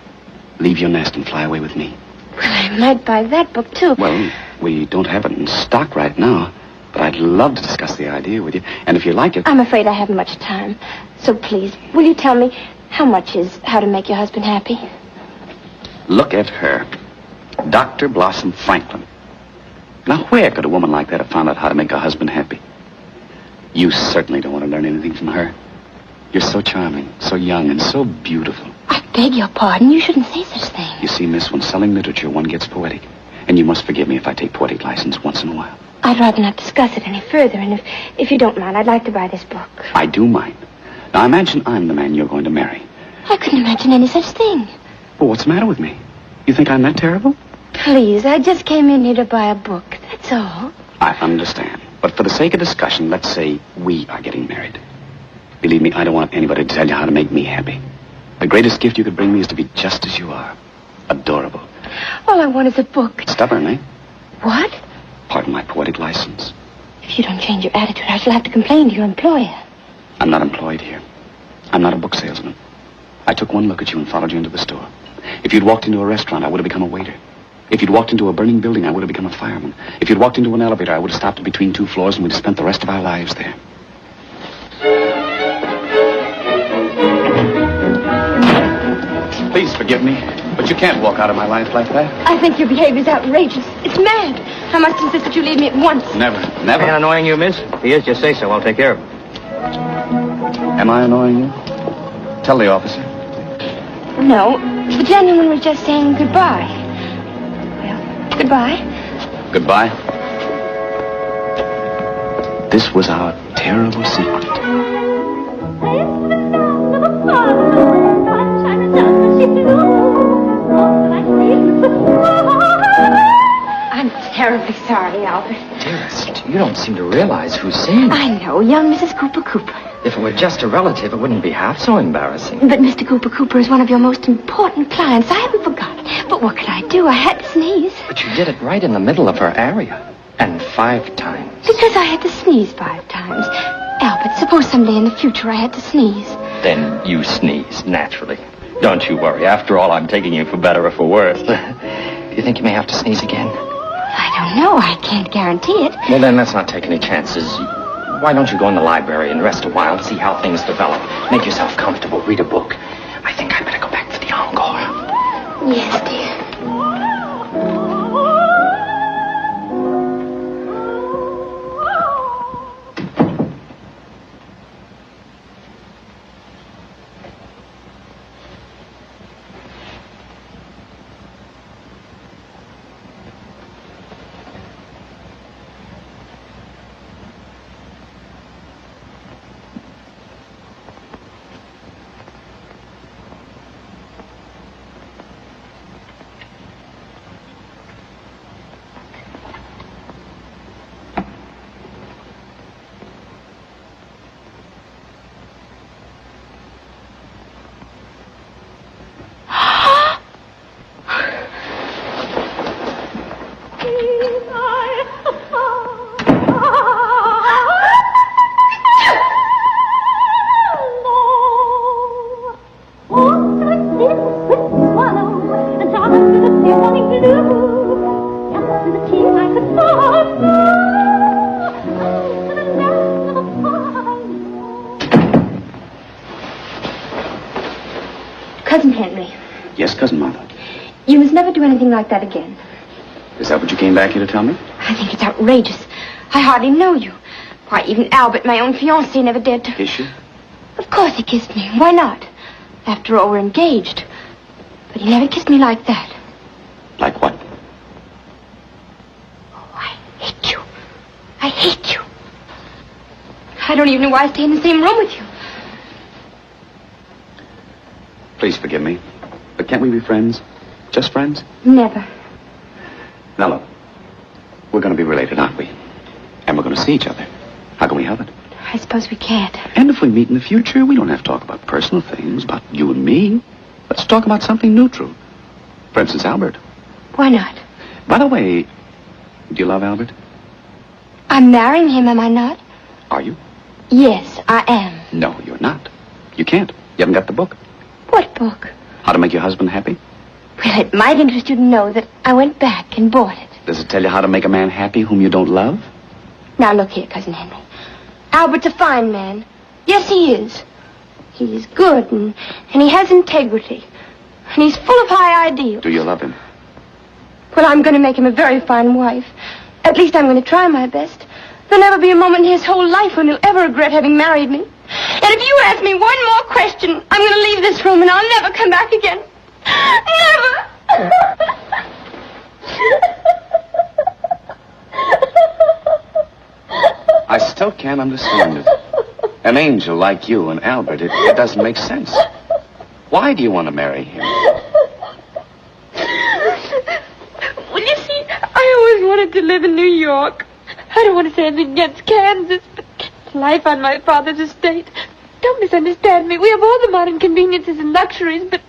Leave your nest and fly away with me. Well, I might buy that book, too. Well, we don't have it in stock right now, but I'd love to discuss the idea with you. And if you like it... I'm afraid I haven't much time. So please, will you tell me how much is How to Make Your Husband Happy? Look at her. Dr. Blossom Franklin. Now, where could a woman like that have found out how to make her husband happy? You certainly don't want to learn anything from her. You're so charming, so young, and so beautiful. I beg your pardon. You shouldn't say such things. You see, miss, when selling literature, one gets poetic. And you must forgive me if I take poetic license once in a while. I'd rather not discuss it any further, and if you don't mind, I'd like to buy this book. I do mind. Now, imagine I'm the man you're going to marry. I couldn't imagine any such thing. Well, what's the matter with me? You think I'm that terrible? Please, I just came in here to buy a book. That's all. I understand. But for the sake of discussion, let's say we are getting married. Believe me, I don't want anybody to tell you how to make me happy. The greatest gift you could bring me is to be just as you are. Adorable. All I want is a book. Stubborn, eh? What? Pardon my poetic license. If you don't change your attitude, I shall have to complain to your employer. I'm not employed here. I'm not a book salesman. I took one look at you and followed you into the store. If you'd walked into a restaurant, I would have become a waiter. If you'd walked into a burning building, I would have become a fireman. If you'd walked into an elevator, I would have stopped between two floors and we'd have spent the rest of our lives there. Please forgive me, but you can't walk out of my life like that. I think your behavior's outrageous. It's mad. I must insist that you leave me at once. Never, never. Ain't annoying you, miss? If he is, just say so. I'll take care of him. Am I annoying you? Tell the officer. No, the gentleman was just saying goodbye. Well, goodbye. Goodbye. This was our terrible secret. I'm terribly sorry, Albert. Dearest, you don't seem to realize who's saying it. I know, young Mrs. Cooper. If it were just a relative, it wouldn't be half so embarrassing. But Mr. Cooper is one of your most important clients. I haven't forgotten. But what could I do? I had to sneeze. But you did it right in the middle of her area. And 5 times. Because I had to sneeze 5 times. Albert, suppose someday in the future I had to sneeze. Then you sneeze, naturally. Don't you worry. After all, I'm taking you for better or for worse. Do you think you may have to sneeze again? I don't know. I can't guarantee it. Well, then let's not take any chances. Why don't you go in the library and rest a while and see how things develop? Make yourself comfortable. Read a book. I think I'd better go back for the encore. Yes, dear. Cousin Henry, Yes, Cousin Martha. you must never do anything like that again. Is that what you came back here to tell me? I think it's outrageous. I hardly know you. Why, even Albert, my own fiancé, never dared to... Kiss you? Of course he kissed me. Why not? After all, we're engaged. But he never kissed me like that. Like what? Oh, I hate you. I hate you. I don't even know why I stay in the same room with you. Please forgive me. But can't we be friends? Just friends? Never. Now look, we're going to be related, aren't we? And we're going to see each other. How can we help it? I suppose we can't. And if we meet in the future, we don't have to talk about personal things, about you and me. Let's talk about something neutral. For instance, Albert. Why not? By the way, do you love Albert? I'm marrying him, am I not? Are you? Yes, I am. No, you're not. You can't. You haven't got the book. What book? How to Make Your Husband Happy? Well, it might interest you to know that I went back and bought it. Does it tell you how to make a man happy whom you don't love? Now, look here, Cousin Henry. Albert's a fine man. Yes, he is. He's good, and he has integrity. And he's full of high ideals. Do you love him? Well, I'm going to make him a very fine wife. At least I'm going to try my best. There'll never be a moment in his whole life when he'll ever regret having married me. And if you ask me one more question, I'm going to leave this room and I'll never come back again. Never! I still can't understand it. An angel like you and Albert, it doesn't make sense. Why do you want to marry him? Well, you see, I always wanted to live in New York. I don't want to say anything against Kansas, but it's life on my father's estate. Don't misunderstand me. We have all the modern conveniences and luxuries, but...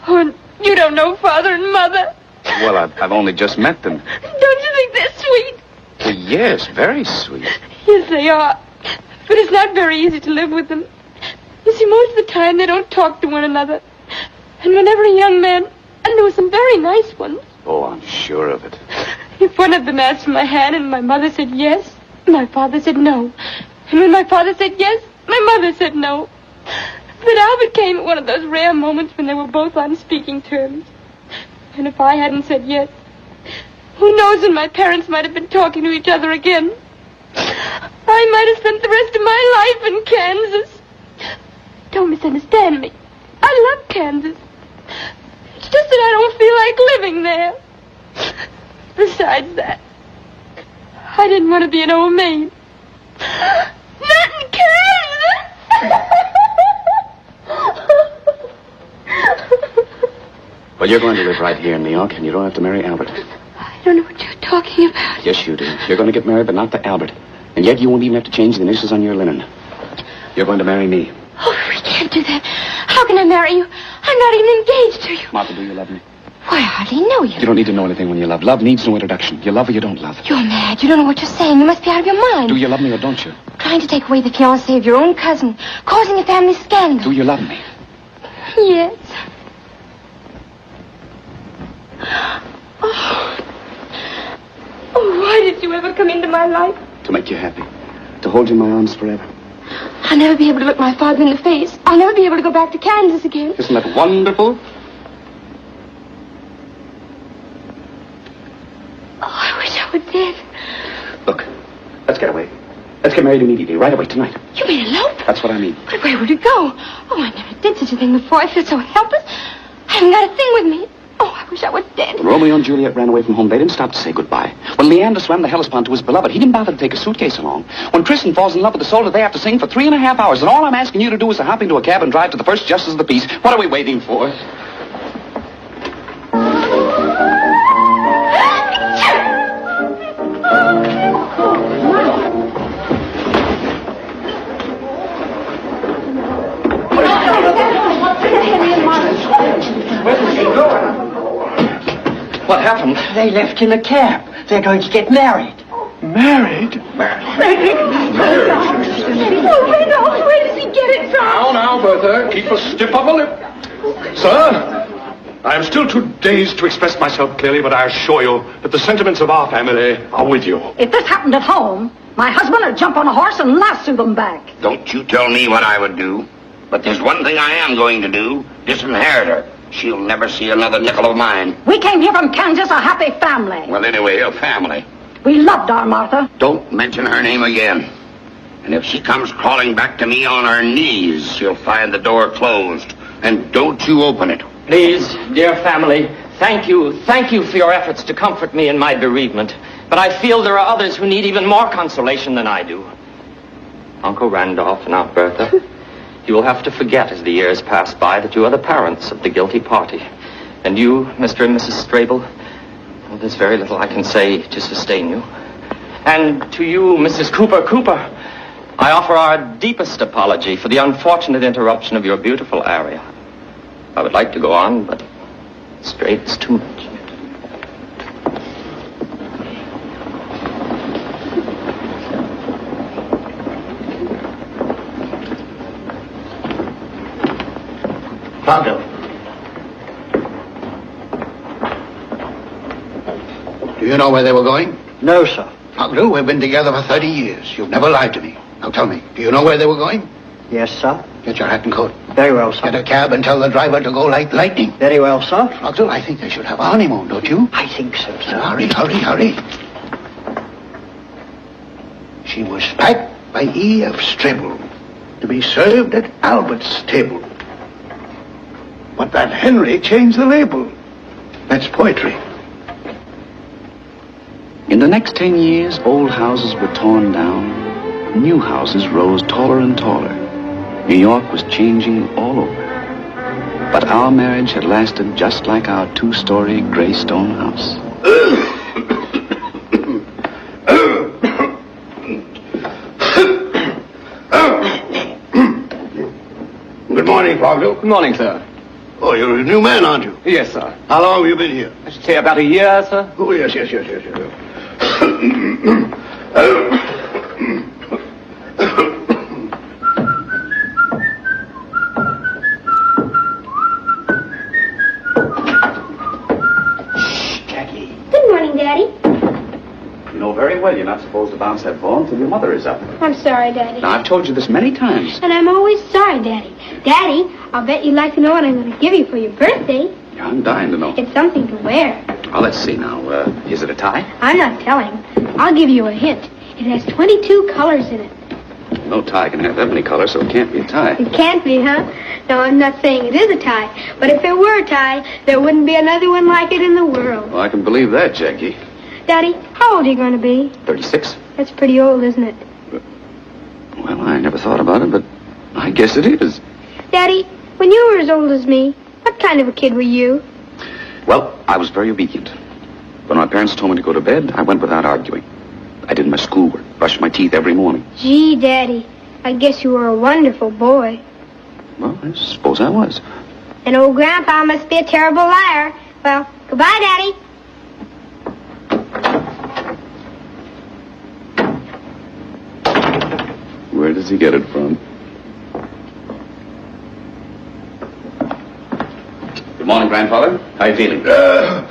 Oh, you don't know Father and Mother. Well, I've only just met them. Don't you think they're sweet? Well, yes, very sweet. Yes, they are. But it's not very easy to live with them. You see, most of the time they don't talk to one another. And whenever a young man... And there were some very nice ones. Oh, I'm sure of it. If one of them asked for my hand and my mother said yes, my father said no. And when my father said yes, my mother said no. But Albert came at one of those rare moments when they were both on speaking terms. And if I hadn't said yes, who knows when my parents might have been talking to each other again. I might have spent the rest of my life in Kansas. Don't misunderstand me. I love Kansas. It's just that I don't feel like living there. Besides that, I didn't want to be an old maid. Not in Kansas! Well, you're going to live right here in New York, and you don't have to marry Albert. I don't know what you're talking about. Yes, you do. You're going to get married, but not to Albert. And yet you won't even have to change the initials on your linen. You're going to marry me. Oh, we can't do that. How can I marry you? I'm not even engaged to you. Martha, do you love me? Why, I hardly know you. You don't need to know anything when you love. Love needs no introduction. You love or you don't love. You're mad. You don't know what you're saying. You must be out of your mind. Do you love me or don't you? Trying to take away the fiancé of your own cousin, causing a family scandal. Do you love me? Yes. Oh, why did you ever come into my life? To make you happy. To hold you in my arms forever. I'll never be able to look my father in the face. I'll never be able to go back to Kansas again. Isn't that wonderful? Oh, I wish I were dead. Look, let's get away. Let's get married immediately, right away, tonight. You mean elope? That's what I mean. But where would you go? Oh, I never did such a thing before. I feel so helpless. I haven't got a thing with me. Oh, I wish I were dead. When Romeo and Juliet ran away from home, they didn't stop to say goodbye. When Leander swam the Hellespont to his beloved, he didn't bother to take a suitcase along. When Tristan falls in love with the soldier, they have to sing for 3.5 hours. And all I'm asking you to do is to hop into a cab and drive to the first justice of the peace. What are we waiting for? What happened? They left in a cab. They're going to get married. Married? Oh, Randolph, where does he get it from? Now, Bertha, keep a stiff upper lip. Sir, I am still too dazed to express myself clearly, but I assure you that the sentiments of our family are with you. If this happened at home, my husband would jump on a horse and lasso them back. Don't you tell me what I would do. But there's one thing I am going to do. Disinherit her. She'll never see another nickel of mine. We came here from Kansas a happy family. Well, anyway, a family. We loved our Martha. Don't mention her name again. And if she comes crawling back to me on her knees, she'll find the door closed. And don't you open it. Please, dear family, thank you for your efforts to comfort me in my bereavement. But I feel there are others who need even more consolation than I do. Uncle Randolph and Aunt Bertha, you will have to forget as the years pass by that you are the parents of the guilty party. And you, Mr. and Mrs. Strable, well, there's very little I can say to sustain you. And to you, Mrs. Cooper, I offer our deepest apology for the unfortunate interruption of your beautiful aria. I would like to go on, but straight's too much. Pronto. Do you know where they were going? No, sir. Pronto, we've been together for 30 years. You've never lied to me. Now tell me, do you know where they were going? Yes, sir. Get your hat and coat. Very well, sir. Get a cab and tell the driver to go like lightning. Very well, sir. Pronto, I think they should have a honeymoon, don't you? I think so, sir. Hurry. She was packed by E.F. Strable to be served at Albert's table. But that Henry changed the label. That's poetry. In the next 10 years, old houses were torn down. New houses rose taller and taller. New York was changing all over. But our marriage had lasted just like our 2-story gray stone house. Good morning, Fogel. Good morning, sir. Oh, you're a new man, aren't you? Yes, sir. How long have you been here? I should say about a year, sir. Oh, yes. Jackie, Good morning, Daddy. you know very well you're not supposed to bounce that ball until your mother is up. I'm sorry, Daddy. Now, I've told you this many times. And I'm always sorry, Daddy. Daddy, I'll bet you'd like to know what I'm going to give you for your birthday. Yeah, I'm dying to know. It's something to wear. Oh, let's see now. Is it a tie? I'm not telling. I'll give you a hint. It has 22 colors in it. No tie can have that many colors, so it can't be a tie. It can't be, huh? No, I'm not saying it is a tie. But if there were a tie, there wouldn't be another one like it in the world. Well, I can believe that, Jackie. Daddy, how old are you going to be? 36. That's pretty old, isn't it? Well, I never thought about it, but I guess it is. Daddy, when you were as old as me, what kind of a kid were you? Well, I was very obedient. When my parents told me to go to bed, I went without arguing. I did my schoolwork, brushed my teeth every morning. Gee, Daddy, I guess you were a wonderful boy. Well, I suppose I was. And old Grandpa must be a terrible liar. Well, goodbye, Daddy. Where does he get it from? Good morning, Grandfather. How are you feeling? That's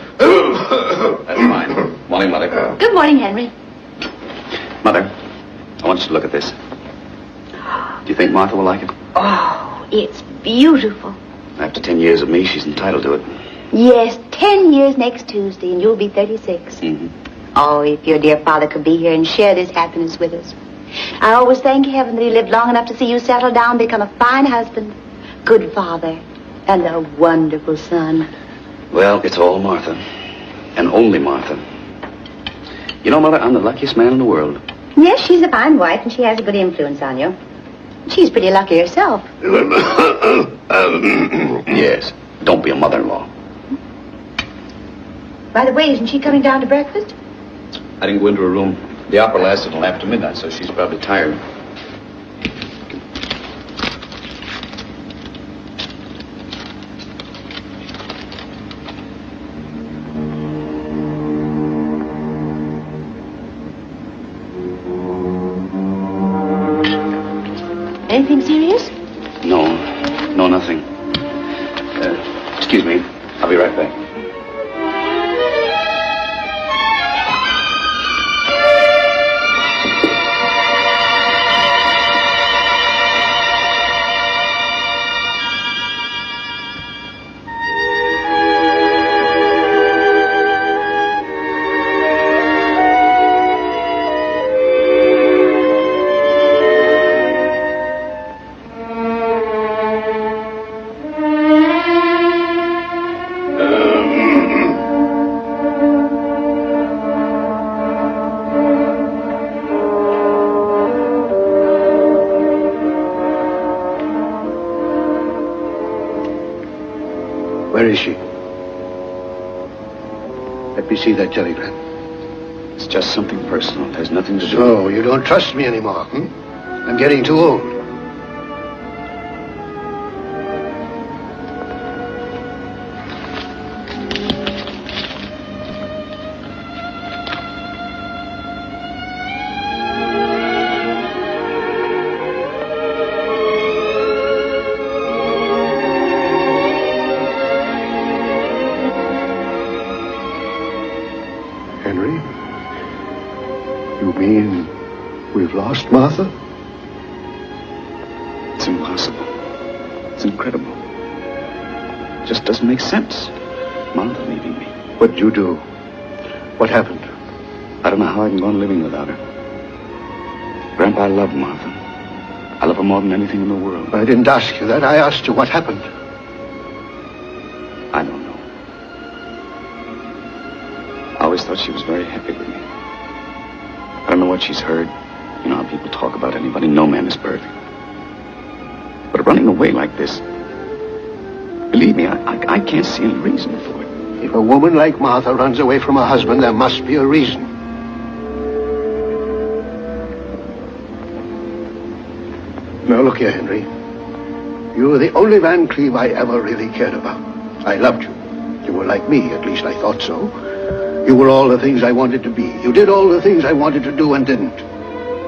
fine. Morning, Mother. Good morning, Henry. Mother, I want you to look at this. Do you think Martha will like it? Oh, it's beautiful. After 10 years of me, she's entitled to it. Yes, 10 years next Tuesday, and you'll be 36. Mm-hmm. Oh, if your dear father could be here and share this happiness with us. I always thank heaven that he lived long enough to see you settle down, become a fine husband, good father, and a wonderful son. Well, it's all Martha. And only Martha. You know, Mother, I'm the luckiest man in the world. Yes, she's a fine wife, and she has a good influence on you. She's pretty lucky herself. Yes. Don't be a mother-in-law. By the way, isn't she coming down to breakfast? I didn't go into her room. The opera lasted until after midnight, so she's probably tired. Anything serious? No, nothing. Excuse me. I'll be right back. Where is she? Let me see that telegram. It's just something personal. It has nothing to do So, you don't trust me anymore, hmm? I'm getting too old. Henry? You mean we've lost Martha? It's impossible. It's incredible. It just doesn't make sense. Martha leaving me. What did you do? What happened? I don't know how I can go on living without her. Grandpa, I love Martha. I love her more than anything in the world. I didn't ask you that. I asked you what happened. I don't know. I always thought she was very happy with me. I don't know what she's heard. You know how people talk about anybody. No man is perfect. But running away like this, believe me, I can't see any reason for it. If a woman like Martha runs away from her husband, there must be a reason. Now, look here, Henry. You were the only Van Cleve I ever really cared about. I loved you. You were like me, at least I thought so. You were all the things I wanted to be. You did all the things I wanted to do and didn't.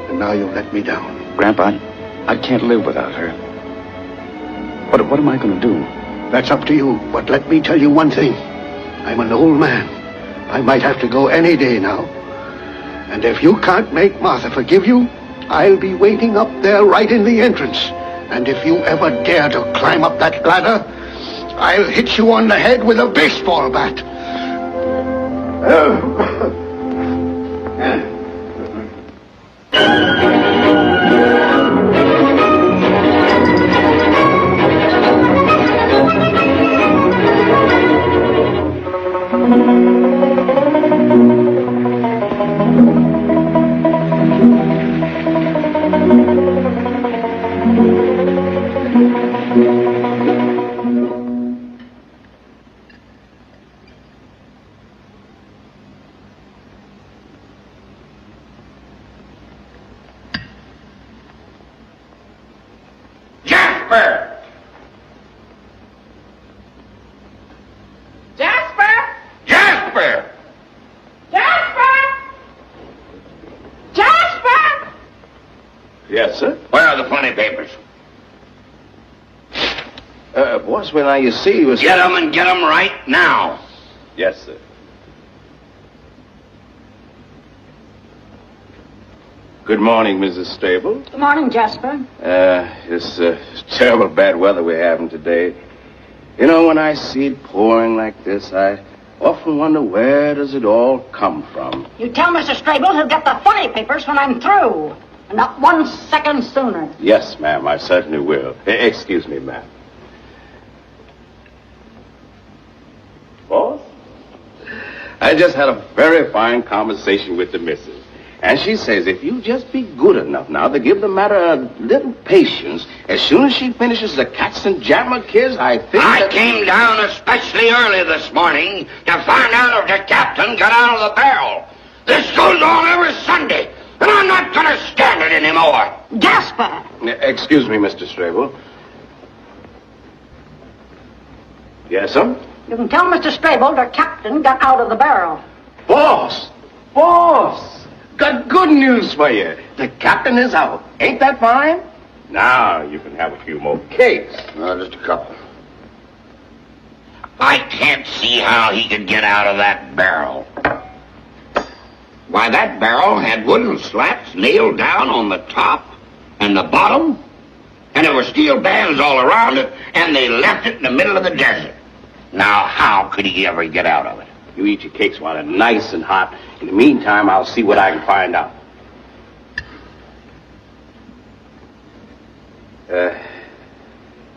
And now you've let me down. Grandpa, I can't live without her. What am I going to do? That's up to you. But let me tell you one thing. I'm an old man. I might have to go any day now. And if you can't make Martha forgive you, I'll be waiting up there right in the entrance. And if you ever dare to climb up that ladder, I'll hit you on the head with a baseball bat. Yes, sir? Where are the funny papers? Boss, when you see was... Get them and get them right now. Yes, sir. Good morning, Mrs. Stable. Good morning, Jasper. This terrible bad weather we're having today. You know, when I see it pouring like this, I often wonder where does it all come from. You tell Mr. Strable he'll get the funny papers when I'm through. And not 1 second sooner. Yes, ma'am, I certainly will. Excuse me, ma'am. Boss? I just had a very fine conversation with the missus. And she says if you just be good enough now to give the matter a little patience, as soon as she finishes the cats and jammer kids, I think I came down especially early this morning to find out if the captain got out of the barrel. This goes on every Sunday. And I'm not going to stand it anymore. Jasper! Excuse me, Mr. Strable. Yes, sir? You can tell Mr. Strable the captain got out of the barrel. Boss! Boss! Got good news for you. The captain is out. Ain't that fine? Now you can have a few more cakes. Just a couple. I can't see how he could get out of that barrel. Why, that barrel had wooden slats nailed down on the top and the bottom, and there were steel bands all around it, and they left it in the middle of the desert. Now, how could he ever get out of it? You eat your cakes while they're nice and hot. In the meantime, I'll see what I can find out.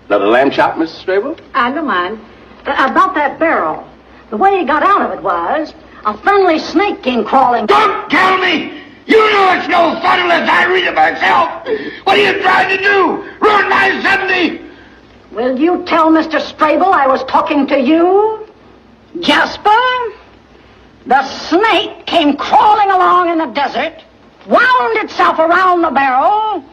Another lamb chop, Mrs. Strabo? I don't mind. About that barrel. The way he got out of it was, a friendly snake came crawling. Don't tell me! You know it's no fun unless I read it myself. What are you trying to do? Ruin my Sunday? Will you tell Mr. Strabo I was talking to you? Jasper? The snake came crawling along in the desert, wound itself around the barrel,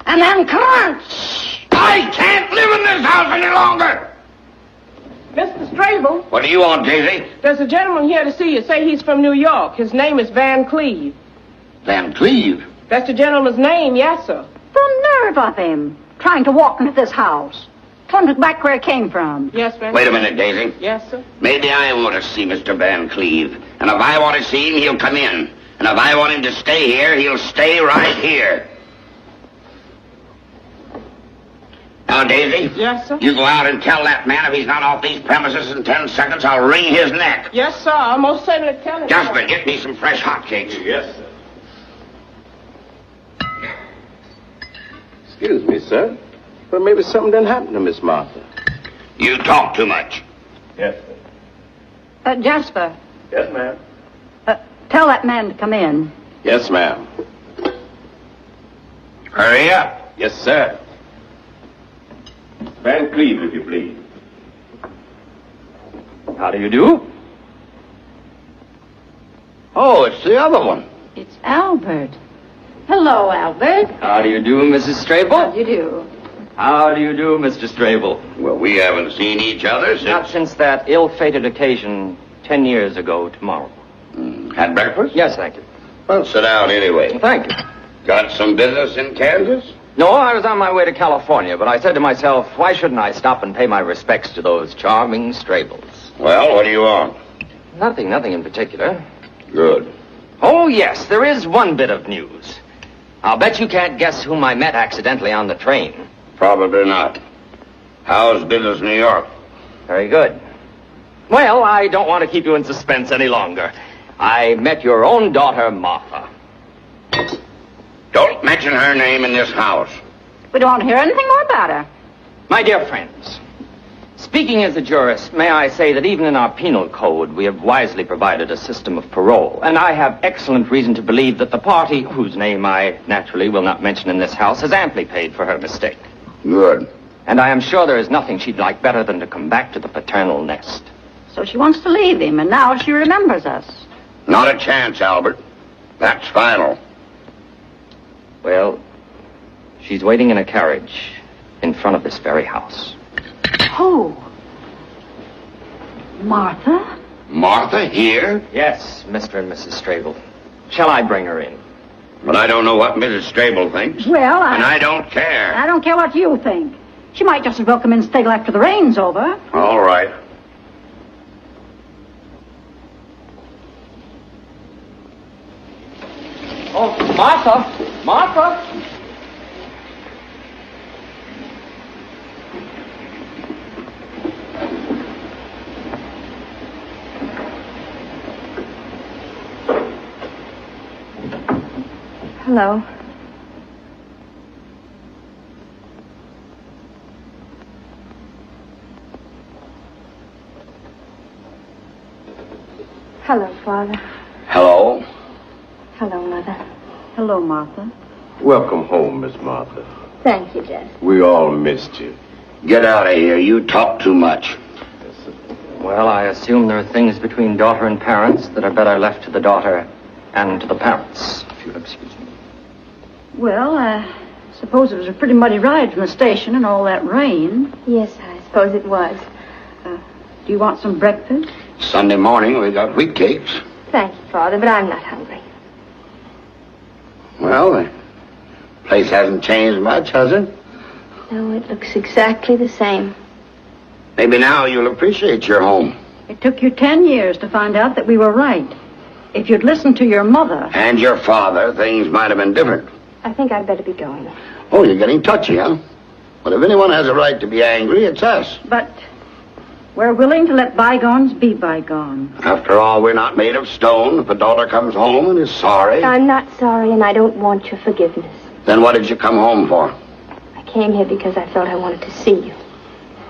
and then crunch! I can't live in this house any longer! Mr. Strabo, What do you want, Daisy? there's a gentleman here to see you. Say he's from New York. His name is Van Cleve. Van Cleve? That's the gentleman's name, yes, sir. The nerve of him, trying to walk into this house. Tell him back where he came from. Yes, ma'am. Wait a minute, Daisy. Yes, sir. Maybe I want to see Mr. Van Cleve. And if I want to see him, he'll come in. And if I want him to stay here, he'll stay right here. Now, Daisy. Yes, sir. You go out and tell that man if he's not off these premises in 10 seconds, I'll wring his neck. Yes, sir. I'll most certainly tell him. Jasper, get me some fresh hotcakes. Yes, sir. Excuse me, sir. But maybe something done happened to Miss Martha. You talk too much. Yes, sir. Jasper, Yes, ma'am. tell that man to come in. Yes, ma'am. Hurry up. Yes, sir. Van Cleve, if you please. How do you do? Oh, it's the other one. It's Albert. Hello, Albert. How do you do, Mrs. Strabo? How do you do? How do you do, Mr. Strabo? Well, we haven't seen each other Not since... since that ill-fated occasion 10 years ago tomorrow. Had breakfast? Yes, thank you. Well, sit down anyway. Thank you. Got some business in Kansas? No, I was on my way to California, but I said to myself, why shouldn't I stop and pay my respects to those charming Strables? Well, what do you want? Nothing in particular. Good. Oh, yes, there is one bit of news. I'll bet you can't guess whom I met accidentally on the train. Probably not. How's business in New York? Very good. Well, I don't want to keep you in suspense any longer. I met your own daughter, Martha. Don't mention her name in this house. We don't want to hear anything more about her. My dear friends, speaking as a jurist, may I say that even in our penal code, we have wisely provided a system of parole. And I have excellent reason to believe that the party, whose name I naturally will not mention in this house, has amply paid for her mistake. Good. And I am sure there is nothing she'd like better than to come back to the paternal nest. So she wants to leave him, and now she remembers us. Not a chance, Albert. That's final. Well, she's waiting in a carriage in front of this very house. Who? Martha? Martha here? Yes, Mr. and Mrs. Strabo. Shall I bring her in? But I don't know what Mrs. Strabo thinks. Well, And I don't care. I don't care what you think. She might just as well come in and stay after the rain's over. All right. Oh, Martha! Martha! Hello. Hello, Father. Hello. Hello, Mother. Hello, Martha. Welcome home, Miss Martha. Thank you, Jess. We all missed you. Get out of here. You talk too much. Well, I assume there are things between daughter and parents that are better left to the daughter and to the parents, if you'll excuse me. Well, I suppose it was a pretty muddy ride from the station and all that rain. Yes, I suppose it was. Do you want some breakfast? Sunday morning, we got wheat cakes. Thank you, Father, but I'm not hungry. Well, the place hasn't changed much, has it? No, it looks exactly the same. Maybe now you'll appreciate your home. It took you 10 years to find out that we were right. If you'd listened to your mother... And your father, things might have been different. I think I'd better be going. Oh, you're getting touchy, huh? But if anyone has a right to be angry, it's us. But we're willing to let bygones be bygones. After all, we're not made of stone. If a daughter comes home and is sorry... I'm not sorry, and I don't want your forgiveness. Then what did you come home for? I came here because I felt I wanted to see you.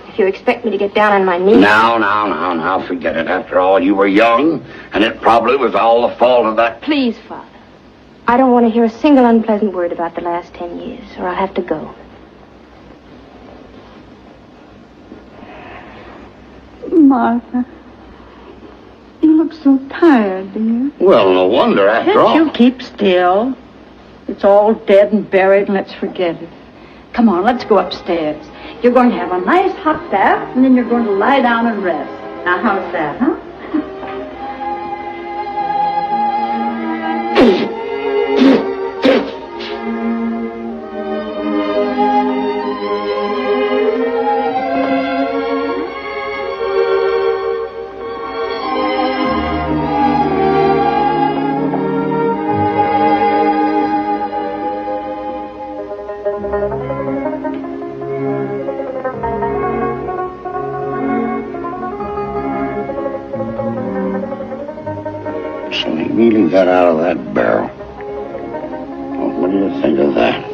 If you expect me to get down on my knees... Now, forget it. After all, you were young, and it probably was all the fault of that... Please, Father. I don't want to hear a single unpleasant word about the last 10 years, or I'll have to go. Martha, you look so tired, dear. Well, no wonder, after all. Can't you keep still? It's all dead and buried, and let's forget it. Come on, let's go upstairs. You're going to have a nice hot bath, and then you're going to lie down and rest. Now, how's that, huh? So he really got out of that barrel. Well, what do you think of that?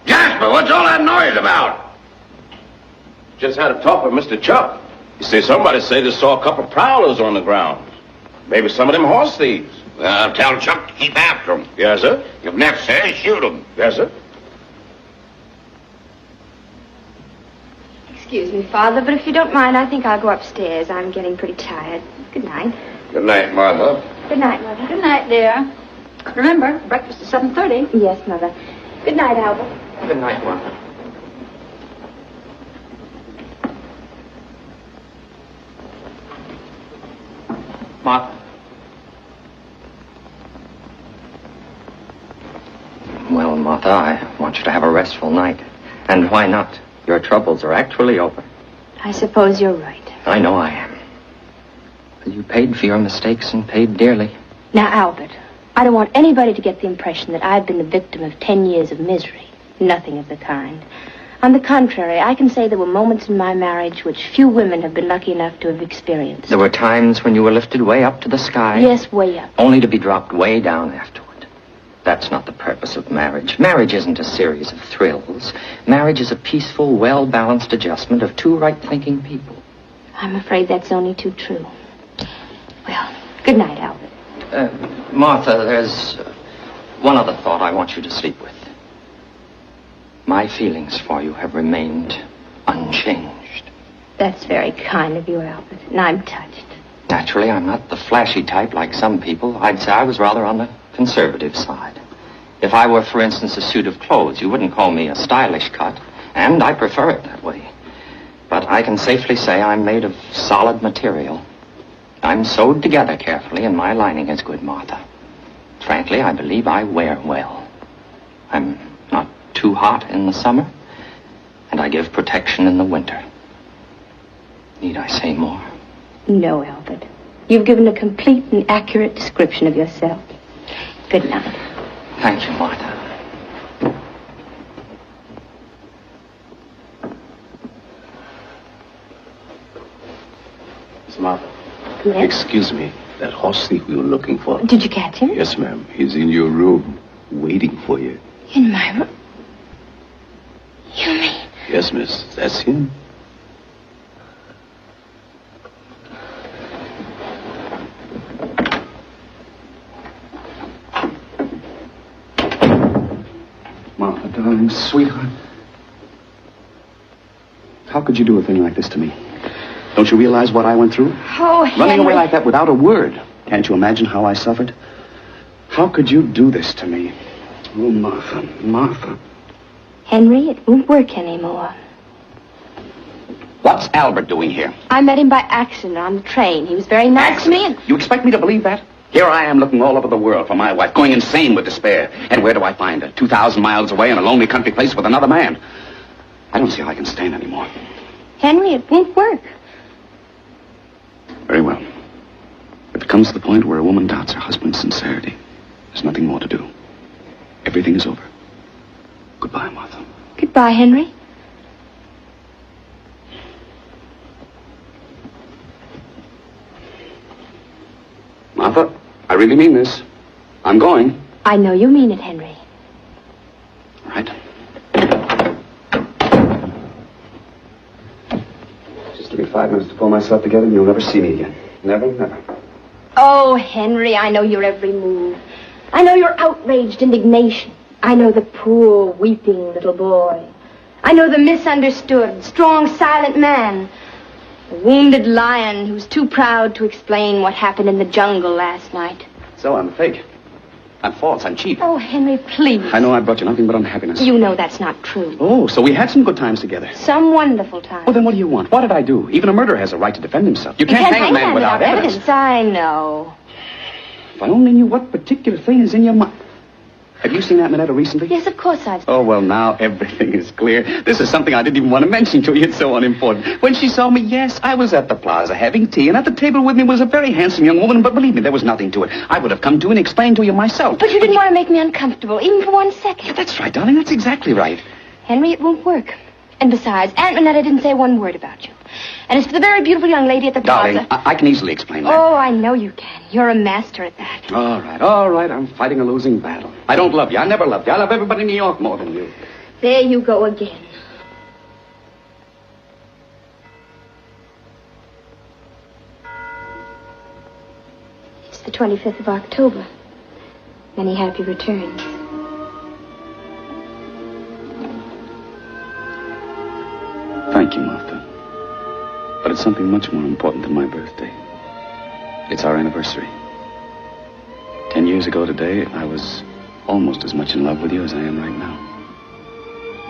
Jasper, what's all that noise about? Just had a talk with Mr. Chuck. You see, somebody say they saw a couple prowlers on the ground. Maybe some of them horse thieves. Well, tell Chuck to keep after them. Yes, sir. If necessary, shoot them. Yes, sir. Excuse me, Father, but if you don't mind, I think I'll go upstairs. I'm getting pretty tired. Good night. Good night, Martha. Good night, Mother. Good night, dear. Remember, breakfast is 7:30. Yes, Mother. Good night, Albert. Good night, Martha. Martha. Well, Martha, I want you to have a restful night. And why not? Your troubles are actually over. I suppose you're right. I know I am. You paid for your mistakes and paid dearly. Now, Albert, I don't want anybody to get the impression that I've been the victim of 10 years of misery. Nothing of the kind. On the contrary, I can say there were moments in my marriage which few women have been lucky enough to have experienced. There were times when you were lifted way up to the sky. Yes, way up. Only to be dropped way down afterward. That's not the purpose of marriage. Marriage isn't a series of thrills. Marriage is a peaceful, well-balanced adjustment of two right-thinking people. I'm afraid that's only too true. Well, good night, Albert. Martha, there's one other thought I want you to sleep with. My feelings for you have remained unchanged. That's very kind of you, Albert, and I'm touched. Naturally, I'm not the flashy type like some people. I'd say I was rather on the conservative side. If I were, for instance, a suit of clothes, you wouldn't call me a stylish cut, and I prefer it that way. But I can safely say I'm made of solid material. I'm sewed together carefully, and my lining is good, Martha. Frankly, I believe I wear well. I'm not too hot in the summer, and I give protection in the winter. Need I say more? No, Albert. You've given a complete and accurate description of yourself. Good night. Thank you, Martha. Miss Martha. Yes? Excuse me. that horse thief we were looking for. Did you catch him? Yes, ma'am. He's in your room, waiting for you. In my room? You mean? Yes, miss. That's him. Martha, darling, sweetheart. How could you do a thing like this to me? Don't you realize what I went through? Oh, Henry. Running away like that without a word. Can't you imagine how I suffered? How could you do this to me? Oh, Martha, Martha. Henry, it won't work anymore. What's Albert doing here? I met him by accident on the train. He was very nice to me and... You expect me to believe that? Here I am looking all over the world for my wife, going insane with despair. And where do I find her? 2,000 miles away in a lonely country place with another man. I don't see how I can stand anymore. Henry, it won't work. Very well. If it comes to the point where a woman doubts her husband's sincerity, there's nothing more to do. Everything is over. Goodbye, Martha. Goodbye, Henry. Martha, I really mean this. I'm going. I know you mean it, Henry. All right. Just give me 5 minutes to pull myself together and you'll never see me again. Never, never. Oh, Henry, I know your every move. I know your outraged indignation. I know the poor, weeping little boy. I know the misunderstood, strong, silent man. The wounded lion who's too proud to explain what happened in the jungle last night. So I'm fake. I'm false. I'm cheap. Oh, Henry, please. I know I brought you nothing but unhappiness. You know that's not true. Oh, so we had some good times together. Some wonderful time. Well, then what do you want? What did I do? Even a murderer has a right to defend himself. You can't hang a man without evidence. I know. If I only knew what particular thing is in your mind. Have you seen that Minetta recently? Yes, of course I've... Oh, well, now everything is clear. This is something I didn't even want to mention to you. It's so unimportant. When she saw me, yes, I was at the plaza having tea, and at the table with me was a very handsome young woman, but believe me, there was nothing to it. I would have come to and explained to you myself. But you didn't want to make me uncomfortable, even for 1 second. Yeah, that's right, darling. That's exactly right. Henry, it won't work. And besides, Aunt Minetta didn't say one word about you. And as for the very beautiful young lady at the plaza... Darling, I can easily explain that. Oh, I know you can. You're a master at that. All right. I'm fighting a losing battle. I don't love you. I never loved you. I love everybody in New York more than you. There you go again. It's the 25th of October. Many happy returns. Thank you, Martha. But it's something much more important than my birthday. It's our anniversary. 10 years ago today, I was almost as much in love with you as I am right now.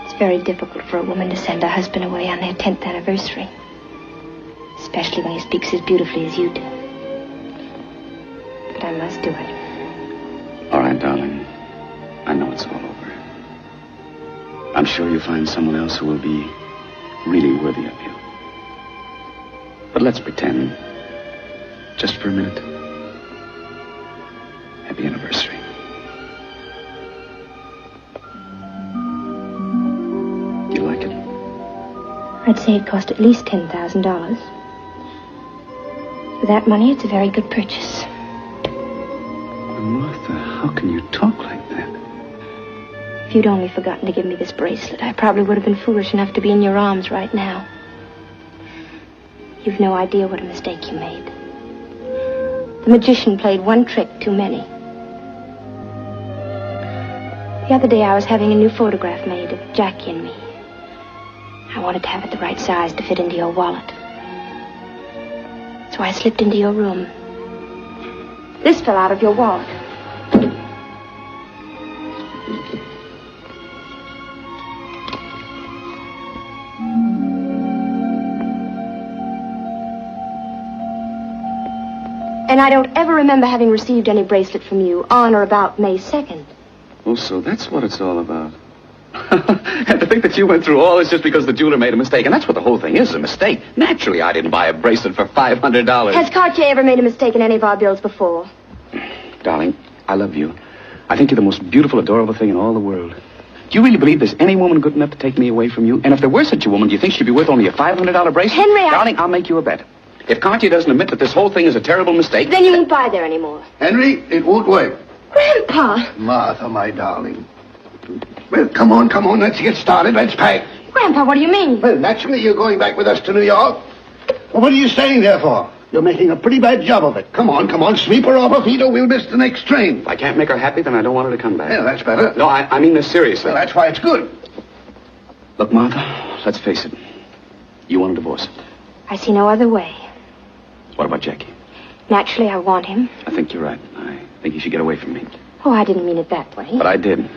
It's very difficult for a woman to send her husband away on their 10th anniversary. Especially when he speaks as beautifully as you do. But I must do it. All right, darling. I know it's all over. I'm sure you'll find someone else who will be really worthy of you. But let's pretend, just for a minute. Happy anniversary. You like it? I'd say it cost at least $10,000. For that money, it's a very good purchase. Martha, how can you talk like that? If you'd only forgotten to give me this bracelet, I probably would have been foolish enough to be in your arms right now. You've no idea what a mistake you made. The magician played one trick too many. The other day I was having a new photograph made of Jackie and me. I wanted to have it the right size to fit into your wallet. So I slipped into your room. This fell out of your wallet. And I don't ever remember having received any bracelet from you on or about May 2nd. Oh, so that's what it's all about. And to think that you went through all this just because the jeweler made a mistake. And that's what the whole thing is, a mistake. Naturally, I didn't buy a bracelet for $500. Has Cartier ever made a mistake in any of our bills before? Darling, I love you. I think you're the most beautiful, adorable thing in all the world. Do you really believe there's any woman good enough to take me away from you? And if there were such a woman, do you think she'd be worth only a $500 bracelet? Henry, Darling, I'll make you a bet. If Cartier doesn't admit that this whole thing is a terrible mistake... Then you won't buy there anymore. Henry, it won't work. Grandpa! Martha, my darling. Well, come on, let's get started. Let's pack. Grandpa, what do you mean? Well, naturally, you're going back with us to New York. Well, what are you staying there for? You're making a pretty bad job of it. Come on, sweep her off her feet or we'll miss the next train. If I can't make her happy, then I don't want her to come back. Yeah, that's better. No, I mean this seriously. Well, that's why it's good. Look, Martha, let's face it. You want a divorce. I see no other way. What about Jackie? Naturally, I want him. I think you're right. I think you should get away from me. Oh, I didn't mean it that way. But I did.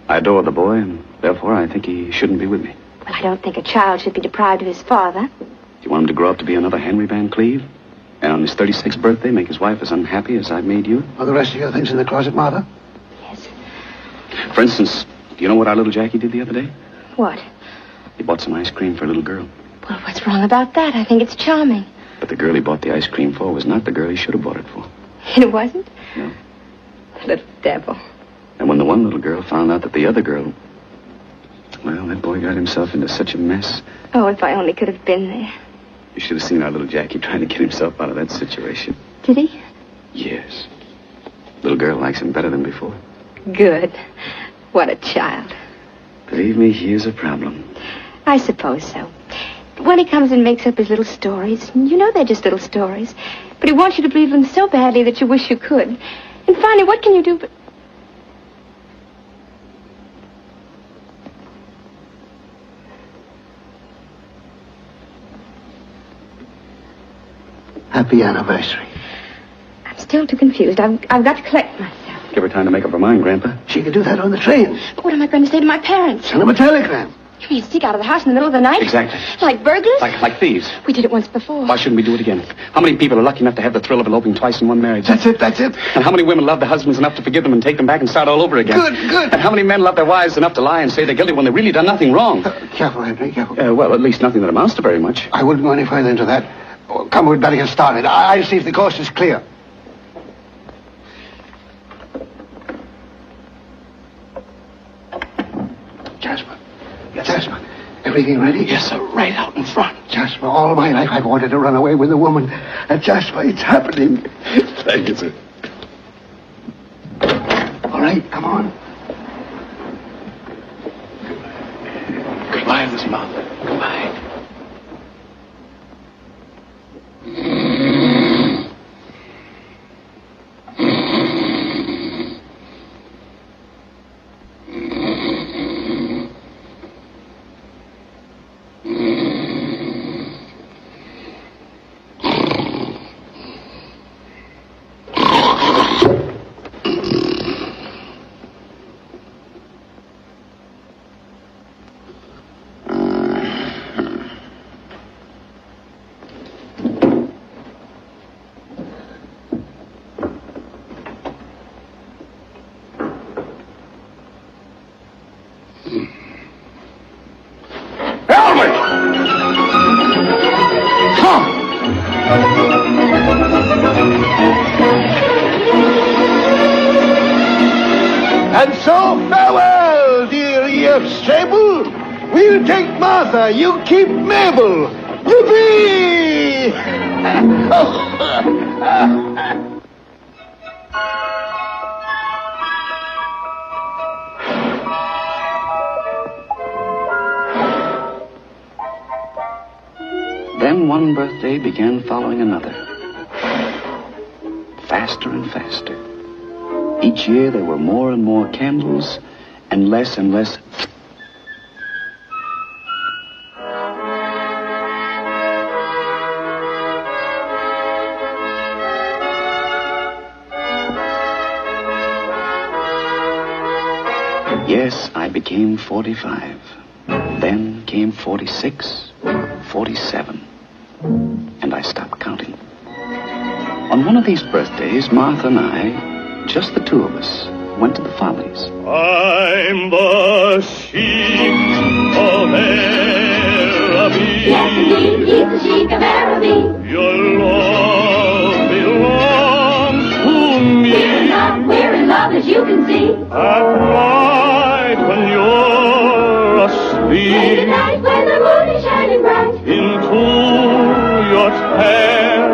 I adore the boy, and therefore I think he shouldn't be with me. Well, I don't think a child should be deprived of his father. Do you want him to grow up to be another Henry Van Cleve? And on his 36th birthday, make his wife as unhappy as I've made you? Are the rest of your things in the closet, Martha? Yes. For instance, do you know what our little Jackie did the other day? What? He bought some ice cream for a little girl. Well, what's wrong about that? I think it's charming. But the girl he bought the ice cream for was not the girl he should have bought it for. It wasn't? No. The little devil. And when the one little girl found out that the other girl... Well, that boy got himself into such a mess. Oh, if I only could have been there. You should have seen our little Jackie trying to get himself out of that situation. Did he? Yes. Little girl likes him better than before. Good. What a child. Believe me, he is a problem. I suppose so. When he comes and makes up his little stories, you know they're just little stories, but he wants you to believe them so badly that you wish you could. And finally, what can you do but... Happy anniversary. I'm still too confused. I've got to collect myself. Give her time to make up her mind, Grandpa. She could do that on the train. But what am I going to say to my parents? Send them a telegram. You mean sneak out of the house in the middle of the night? Exactly. Like burglars? Like thieves. We did it once before. Why shouldn't we do it again? How many people are lucky enough to have the thrill of eloping twice in one marriage? That's it. And how many women love their husbands enough to forgive them and take them back and start all over again? Good. And how many men love their wives enough to lie and say they're guilty when they've really done nothing wrong? Careful, Henry, careful. Well, at least nothing that amounts to very much. I wouldn't go any further into that. Oh, come, we'd better get started. I'll see if the coast is clear. Jasper, everything ready? Yes, sir, right out in front. Jasper, all my life I've wanted to run away with a woman. Jasper, it's happening. Thank you, sir. All right, come on. Goodbye, Miss Martha. Goodbye. And so farewell, dear E.F. Strable. We'll take Martha, you keep Mabel. Yippee! Then one birthday began following another. Faster and faster. Each year there were more and more candles and less. Yes, I became 45. Then came 46, 47. And I stopped counting. On one of these birthdays, Martha and I, just the two of us, went to the Follies. I'm the sheep of Araby. Yes, indeed, he's the sheep of Araby. Your love belongs to me. We're in love, as you can see. At night when you're asleep. Late at night when the moon is shining bright. Into your tent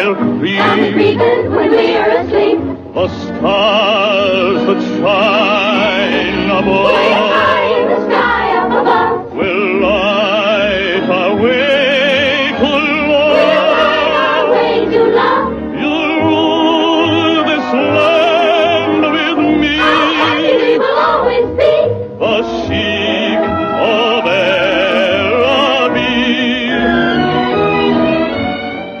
they'll creep. Come creeping when we're asleep. The stars that shine above Way high in the sky up above. will light our way to love. We'll light our way to love. You'll rule this land with me. How happy we will always be. The sheep of Araby.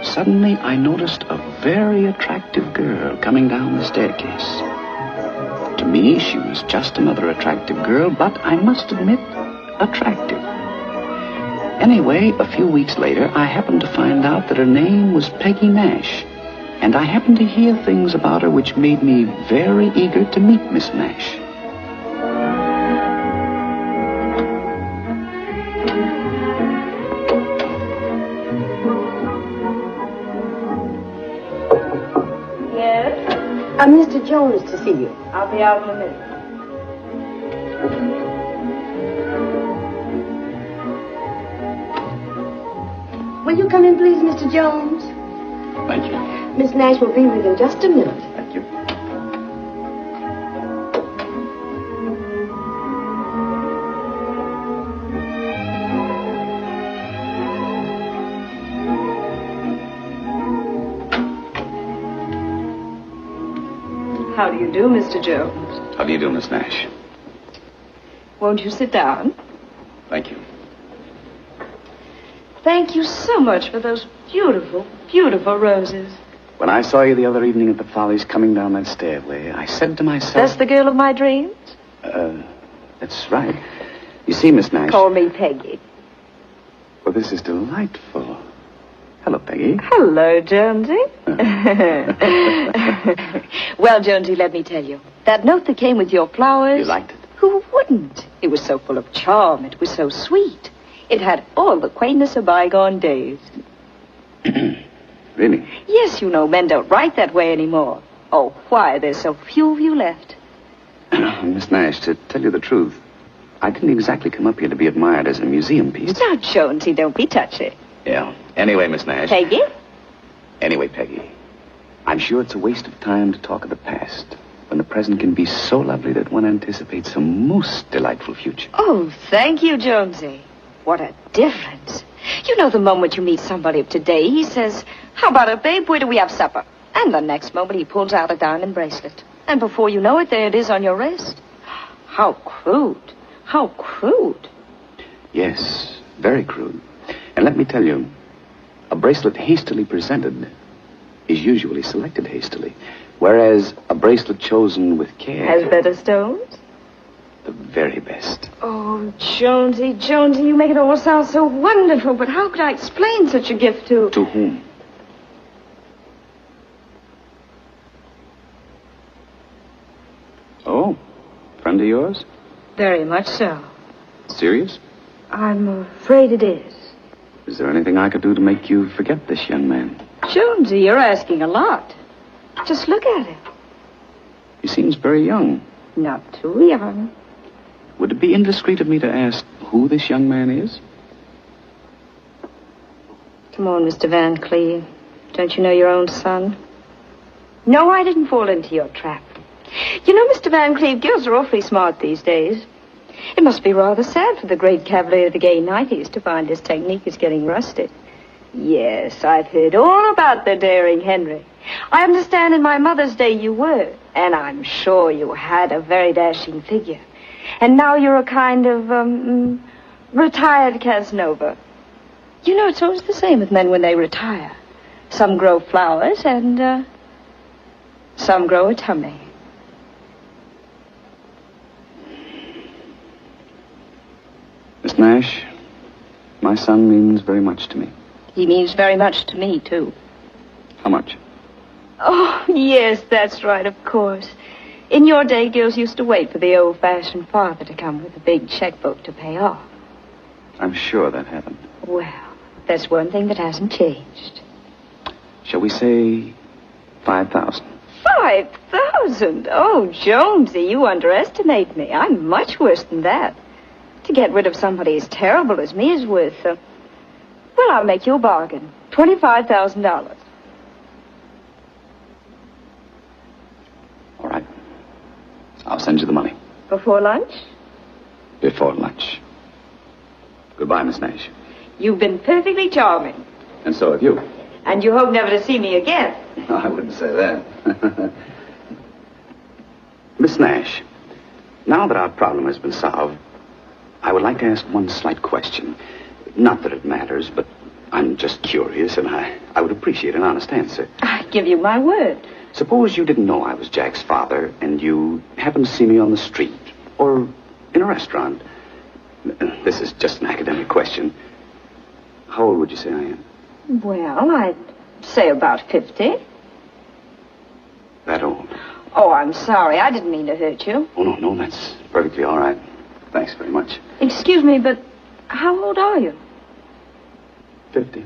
Suddenly, I noticed a very attractive girl coming down the staircase. To me, she was just another attractive girl, but I must admit, attractive. Anyway, a few weeks later, I happened to find out that her name was Peggy Nash, and I happened to hear things about her which made me very eager to meet Miss Nash. Yes? Mr. Jones to see you. I'll be out in a minute. Will you come in, please, Mr. Jones? Thank you. Miss Nash will be with you in just a minute. Thank you. How do you do, Mr. Jones? How do you do, Miss Nash? Won't you sit down? Thank you. Thank you so much for those beautiful, beautiful roses. When I saw you the other evening at the Follies coming down that stairway, I said to myself... That's the girl of my dreams? That's right. You see, Miss Nash... Call me Peggy. Well, this is delightful. Hello, Peggy. Hello, Jonesy. Well, Jonesy, let me tell you. That note that came with your flowers... You liked it? Who wouldn't? It was so full of charm. It was so sweet. It had all the quaintness of bygone days. Really? Yes, you know, men don't write that way anymore. Oh, why, there's so few of you left. Miss Nash, to tell you the truth, I didn't exactly come up here to be admired as a museum piece. Now, Jonesy, don't be touchy. Yeah. Anyway, Miss Nash... Peggy? Anyway, Peggy, I'm sure it's a waste of time to talk of the past when the present can be so lovely that one anticipates a most delightful future. Oh, thank you, Jonesy. What a difference. You know, the moment you meet somebody of today, he says, "How about it, babe? Where do we have supper?" And the next moment he pulls out a diamond bracelet. And before you know it, there it is on your wrist. How crude. How crude. Yes, very crude. And let me tell you, a bracelet hastily presented is usually selected hastily, whereas a bracelet chosen with care... Has better stones? The very best. Oh, Jonesy, Jonesy, you make it all sound so wonderful, but how could I explain such a gift to... To whom? Oh, friend of yours? Very much so. Serious? I'm afraid it is. Is there anything I could do to make you forget this young man? Jonesy, you're asking a lot. Just look at him. He seems very young. Not too young. Would it be indiscreet of me to ask who this young man is? Come on, Mr. Van Cleve. Don't you know your own son? No, I didn't fall into your trap. You know, Mr. Van Cleve, girls are awfully smart these days. It must be rather sad for the great cavalier of the gay 90s to find his technique is getting rusted. Yes, I've heard all about the daring Henry. I understand in my mother's day you were, and I'm sure you had a very dashing figure. And now you're a kind of, retired Casanova. You know, it's always the same with men when they retire. Some grow flowers and, some grow a tummy. Miss Nash, my son means very much to me. He means very much to me, too. How much? Oh, yes, that's right, of course. In your day, girls used to wait for the old-fashioned father to come with a big checkbook to pay off. I'm sure that happened. Well, that's one thing that hasn't changed. Shall we say 5,000? 5,000? Oh, Jonesy, you underestimate me. I'm much worse than that. To get rid of somebody as terrible as me is worth, well, I'll make you a bargain. $25,000. I'll send you the money. Before lunch? Before lunch. Goodbye, Miss Nash. You've been perfectly charming. And so have you. And you hope never to see me again. I wouldn't say that. Miss Nash, now that our problem has been solved, I would like to ask one slight question. Not that it matters, but I'm just curious, and I would appreciate an honest answer. I give you my word. Suppose you didn't know I was Jack's father, and you happened to see me on the street, or in a restaurant. This is just an academic question. How old would you say I am? Well, I'd say about 50. That old? Oh, I'm sorry. I didn't mean to hurt you. Oh, no, that's perfectly all right. Thanks very much. Excuse me, but how old are you? 50.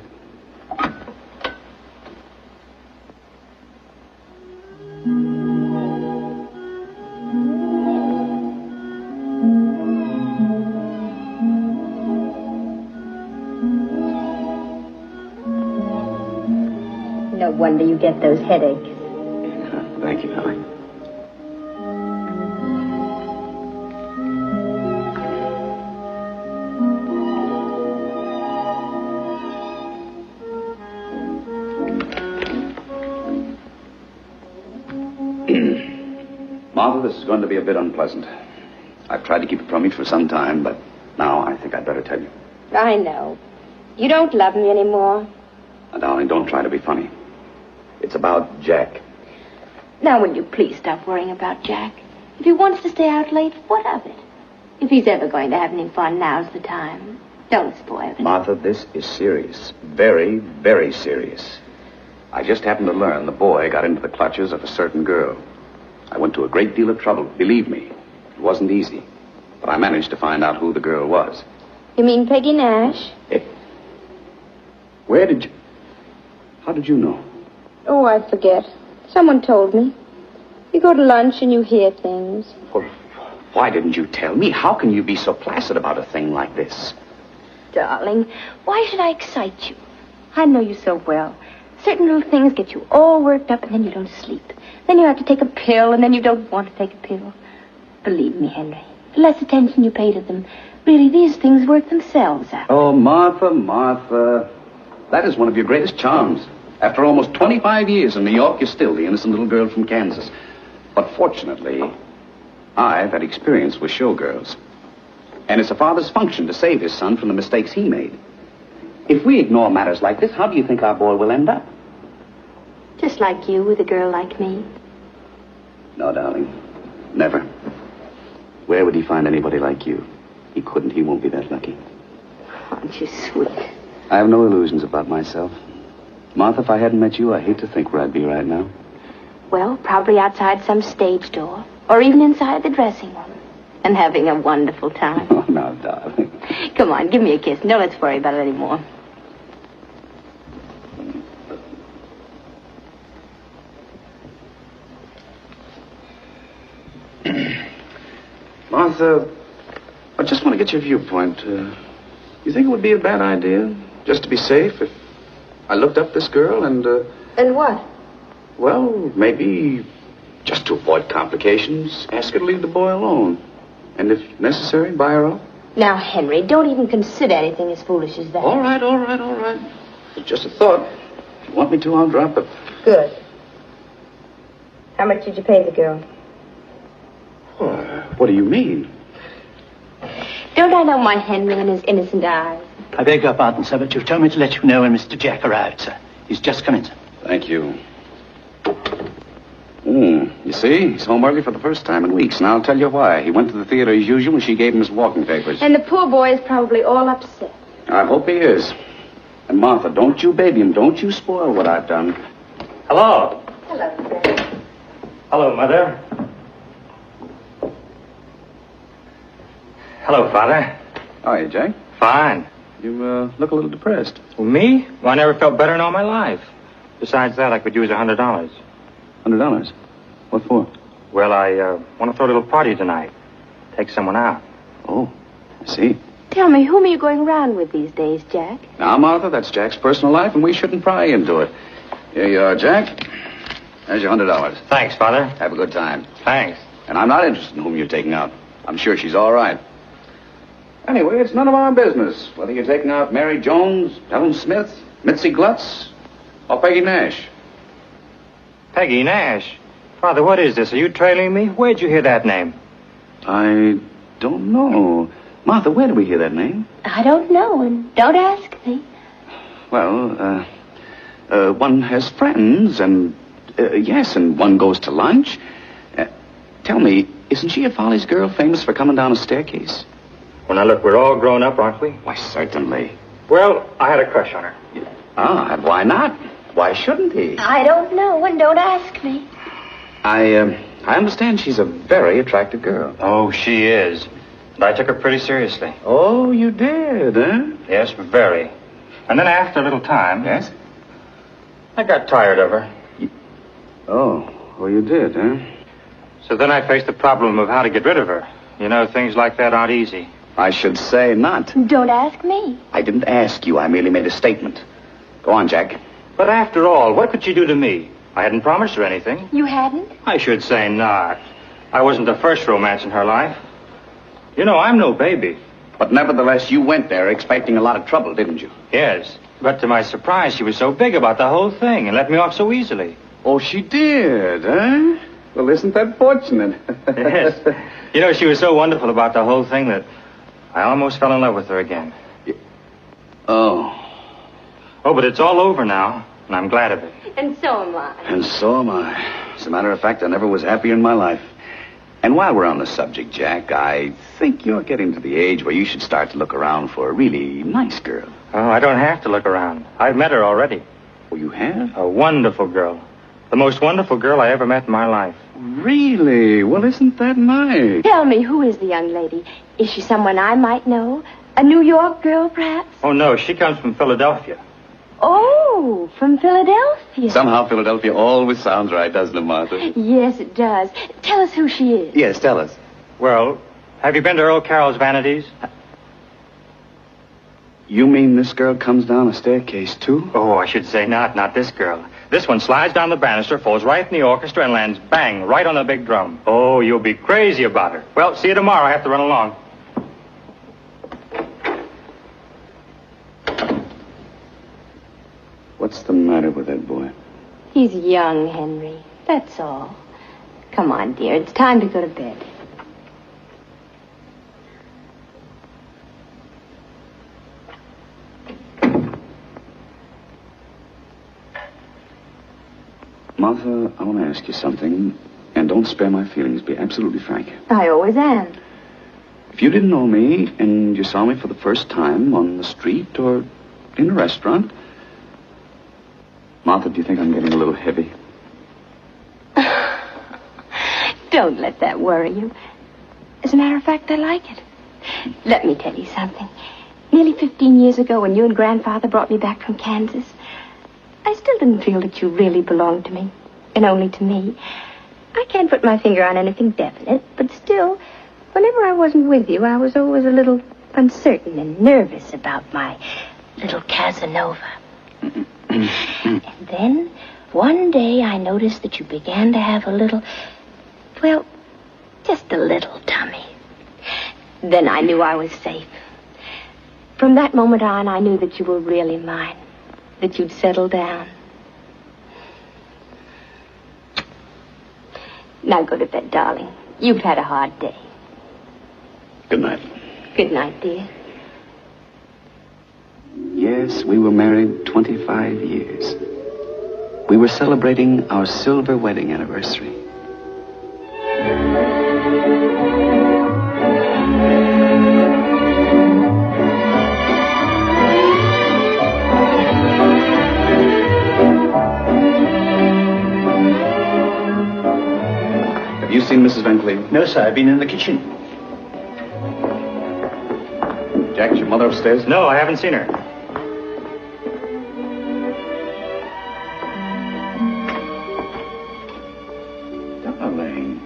No wonder you get those headaches. Thank you, darling. Martha, this is going to be a bit unpleasant. I've tried to keep it from you for some time, but now I think I'd better tell you. I know. You don't love me anymore. Now, darling, don't try to be funny. It's about Jack. Now, will you please stop worrying about Jack? If he wants to stay out late, what of it? If he's ever going to have any fun, now's the time. Don't spoil it. Martha, this is serious. Very, very serious. I just happened to learn the boy got into the clutches of a certain girl. I went to a great deal of trouble, believe me. It wasn't easy. But I managed to find out who the girl was. You mean Peggy Nash? Where did you... How did you know? Oh, I forget. Someone told me. You go to lunch and you hear things. Why didn't you tell me? How can you be so placid about a thing like this? Darling, why should I excite you? I know you so well. Certain little things get you all worked up and then you don't sleep. Then you have to take a pill and then you don't want to take a pill. Believe me, Henry, the less attention you pay to them, really these things work themselves out. Oh, Martha, Martha. That is one of your greatest charms. After almost 25 years in New York, you're still the innocent little girl from Kansas. But fortunately, I've had experience with showgirls. And it's a father's function to save his son from the mistakes he made. If we ignore matters like this, how do you think our boy will end up? Just like you with a girl like me. No, darling. Never. Where would he find anybody like you? He couldn't. He won't be that lucky. Aren't you sweet? I have no illusions about myself. Martha, if I hadn't met you, I hate to think where I'd be right now. Well, probably outside some stage door. Or even inside the dressing room. And having a wonderful time. Oh, no, darling. Come on, give me a kiss. No, let's worry about it anymore. Martha, I just want to get your viewpoint. You think it would be a bad idea, just to be safe, if I looked up this girl and, And what? well, maybe just to avoid complications, ask her to leave the boy alone. And if necessary, buy her off? Now, Henry, don't even consider anything as foolish as that. All right. It's just a thought. If you want me to, I'll drop it. Good. How much did you pay the girl? What do you mean? Don't I know my Henry and his innocent eyes? I beg your pardon, sir, but you've told me to let you know when Mr. Jack arrived, sir. He's just come in, sir. Thank you. You see, he's home early for the first time in weeks, and I'll tell you why. He went to the theater as usual, and she gave him his walking papers. And the poor boy is probably all upset. I hope he is. And Martha, don't you baby him. Don't you spoil what I've done. Hello. Hello, sir. Hello, Mother. Hello, Father. How are you, Jack? Fine. You look a little depressed. Well, me? Well, I never felt better in all my life. Besides that, I could use $100. $100? What for? Well, I want to throw a little party tonight. Take someone out. Oh, I see. Tell me, whom are you going round with these days, Jack? Now, Martha, that's Jack's personal life, and we shouldn't pry into it. Here you are, Jack. There's your $100. Thanks, Father. Have a good time. Thanks. And I'm not interested in whom you're taking out. I'm sure she's all right. Anyway, it's none of our business whether you're taking out Mary Jones, Helen Smith, Mitzi Glutz, or Peggy Nash. Peggy Nash? Father, what is this? Are you trailing me? Where'd you hear that name? I don't know. Martha, where did we hear that name? I don't know, and don't ask me. Well, one has friends, and, yes, and one goes to lunch. Tell me, isn't she a Follies girl famous for coming down a staircase? Well, now, look, we're all grown up, aren't we? Why, certainly. Well, I had a crush on her. Ah, and why not? Why shouldn't he? I don't know, and don't ask me. I understand she's a very attractive girl. Oh, she is. And I took her pretty seriously. Oh, you did, huh? Yes, very. And then after a little time... Yes? I got tired of her. Oh, you did, huh? So then I faced the problem of how to get rid of her. You know, things like that aren't easy. I should say not. Don't ask me. I didn't ask you. I merely made a statement. Go on, Jack. But after all, what could she do to me? I hadn't promised her anything. You hadn't? I should say not. I wasn't the first romance in her life. You know, I'm no baby. But nevertheless, you went there expecting a lot of trouble, didn't you? Yes. But to my surprise, she was so big about the whole thing and let me off so easily. Oh, she did, huh? Well, isn't that fortunate? Yes. You know, she was so wonderful about the whole thing that I almost fell in love with her again. Oh. Oh, but it's all over now, and I'm glad of it. And so am I. And so am I. As a matter of fact, I never was happier in my life. And while we're on the subject, Jack, I think you're getting to the age where you should start to look around for a really nice girl. Oh, I don't have to look around. I've met her already. Oh, you have? A wonderful girl. The most wonderful girl I ever met in my life. Really? Well, isn't that nice? Tell me, who is the young lady? Is she someone I might know? A New York girl, perhaps? Oh, no, she comes from Philadelphia. Oh, from Philadelphia. Somehow Philadelphia always sounds right, doesn't it, Martha? Yes, it does. Tell us who she is. Yes, tell us. Well, have you been to Earl Carroll's Vanities? You mean this girl comes down a staircase, too? Oh, I should say not this girl. This one slides down the banister, falls right in the orchestra, and lands bang right on the big drum. Oh, you'll be crazy about her. Well, see you tomorrow. I have to run along. What's the matter with that boy? He's young, Henry. That's all. Come on, dear. It's time to go to bed. Martha, I want to ask you something, and don't spare my feelings. Be absolutely frank. I always am. If you didn't know me, and you saw me for the first time on the street or in a restaurant... Martha, do you think I'm getting a little heavy? Don't let that worry you. As a matter of fact, I like it. Let me tell you something. Nearly 15 years ago, when you and Grandfather brought me back from Kansas, I still didn't feel that you really belonged to me, and only to me. I can't put my finger on anything definite, but still, whenever I wasn't with you, I was always a little uncertain and nervous about my little Casanova. And then, one day, I noticed that you began to have a little, well, just a little tummy. Then I knew I was safe. From that moment on, I knew that you were really mine, that you'd settle down. Now go to bed, darling. You've had a hard day. Good night. Good night, dear. Yes, we were married 25 years. We were celebrating our silver wedding anniversary. Have you seen Mrs. Van Cleve? No, sir. I've been in the kitchen. Jack, is your mother upstairs? No, I haven't seen her. Darling,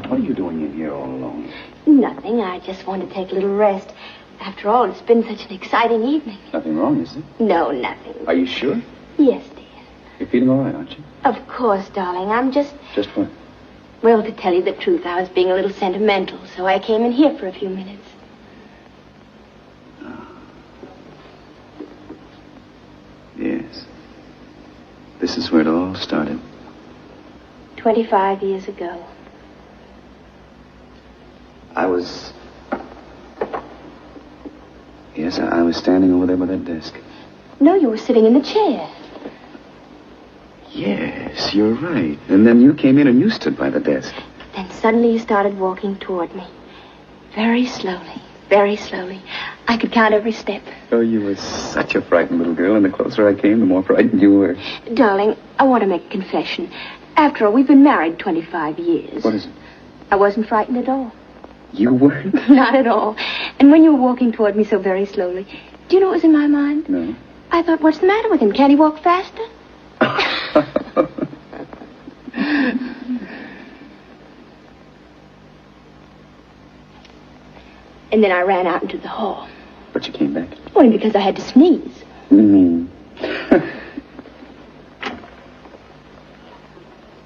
what are you doing in here all alone? Nothing. I just want to take a little rest. After all, it's been such an exciting evening. Nothing wrong, is there? No, nothing. Are you sure? Yes, dear. You're feeling all right, aren't you? Of course, darling. I'm just... Just what? Well, to tell you the truth, I was being a little sentimental, so I came in here for a few minutes. Yes. This is where it all started. 25 years ago. Yes, I was standing over there by that desk. No, you were sitting in the chair. Yes, you're right. And then you came in and you stood by the desk. Then suddenly you started walking toward me. Very slowly, very slowly. I could count every step. Oh, you were such a frightened little girl, and the closer I came, the more frightened you were. Darling, I want to make a confession. After all, we've been married 25 years. What is it? I wasn't frightened at all. You weren't? Not at all. And when you were walking toward me so very slowly, do you know what was in my mind? No. I thought, what's the matter with him? Can't he walk faster? And then I ran out into the hall. But you came back? Only because I had to sneeze. Mm.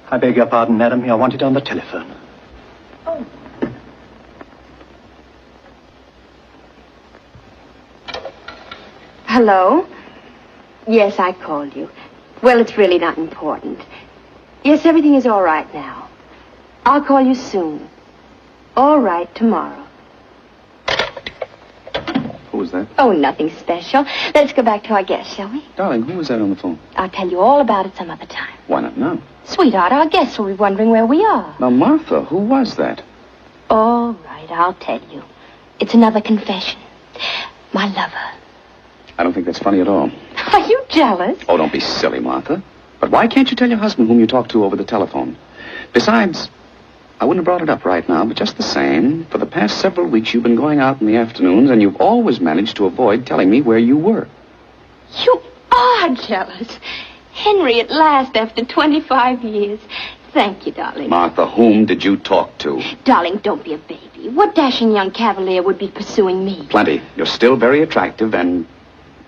I beg your pardon, madam. You're wanted on the telephone. Oh. Hello? Yes, I called you. Well, it's really not important. Yes, everything is all right now. I'll call you soon. All right, tomorrow. Who was that? Oh, nothing special. Let's go back to our guest, shall we? Darling, who was that on the phone? I'll tell you all about it some other time. Why not now? Sweetheart, our guests will be wondering where we are. Now, Martha, who was that? All right, I'll tell you. It's another confession. My lover. I don't think that's funny at all. Are you jealous? Oh, don't be silly, Martha. But why can't you tell your husband whom you talked to over the telephone? Besides, I wouldn't have brought it up right now, but just the same, for the past several weeks you've been going out in the afternoons, and you've always managed to avoid telling me where you were. You are jealous. Henry, at last, after 25 years. Thank you, darling. Martha, whom did you talk to? Darling, don't be a baby. What dashing young cavalier would be pursuing me? Plenty. You're still very attractive, and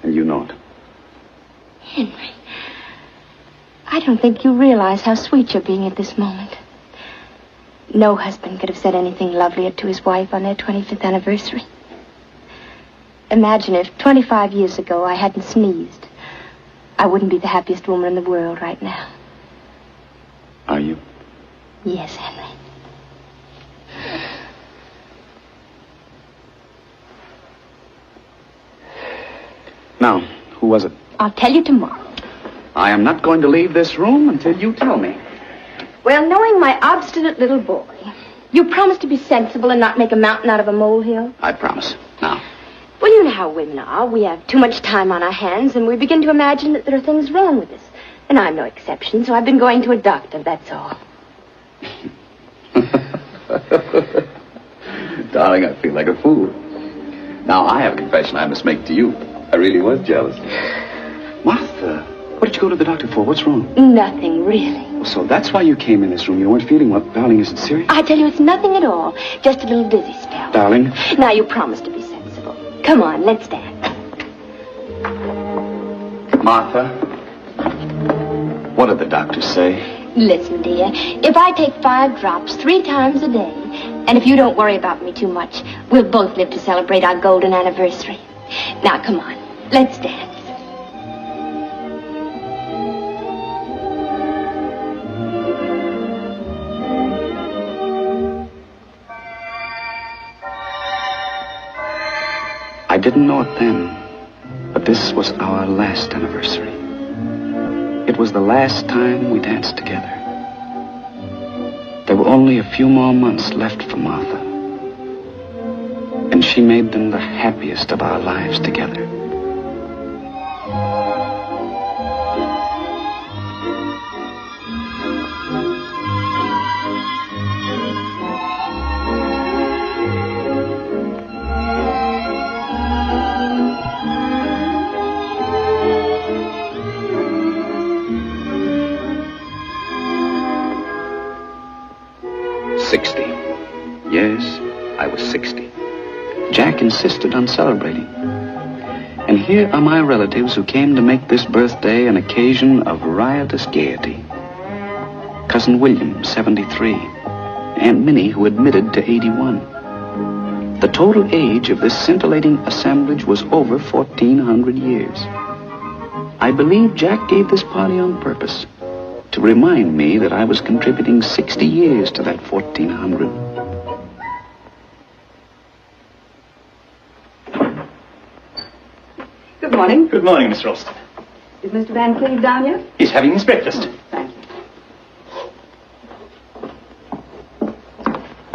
you know it. Henry, I don't think you realize how sweet you're being at this moment. No husband could have said anything lovelier to his wife on their 25th anniversary. Imagine if 25 years ago I hadn't sneezed. I wouldn't be the happiest woman in the world right now. Are you? Yes, Henry. Now, who was it? I'll tell you tomorrow. I am not going to leave this room until you tell me. Well, knowing my obstinate little boy, you promise to be sensible and not make a mountain out of a molehill? I promise. Now. Well, you know how women are. We have too much time on our hands, and we begin to imagine that there are things wrong with us. And I'm no exception, so I've been going to a doctor, that's all. Darling, I feel like a fool. Now, I have a confession I must make to you. I really was jealous. Martha, what did you go to the doctor for? What's wrong? Nothing, really. Oh, so that's why you came in this room. You weren't feeling well. Darling, is it serious? I tell you, it's nothing at all. Just a little dizzy spell. Darling? Now, you promise to be sensible. Come on, let's dance. Martha, what did the doctor say? Listen, dear, if I take 5 drops 3 times a day, and if you don't worry about me too much, we'll both live to celebrate our golden anniversary. Now, come on, let's dance. I didn't know it then, but this was our last anniversary. It was the last time we danced together. There were only a few more months left for Martha, and she made them the happiest of our lives together. Yes, I was 60. Jack insisted on celebrating. And here are my relatives who came to make this birthday an occasion of riotous gaiety. Cousin William, 73. Aunt Minnie, who admitted to 81. The total age of this scintillating assemblage was over 1,400 years. I believe Jack gave this party on purpose to remind me that I was contributing 60 years to that 1,400. Good morning. Good morning, Miss Ralston. Is Mr. Van Cleve down yet? He's having his breakfast. Thank you.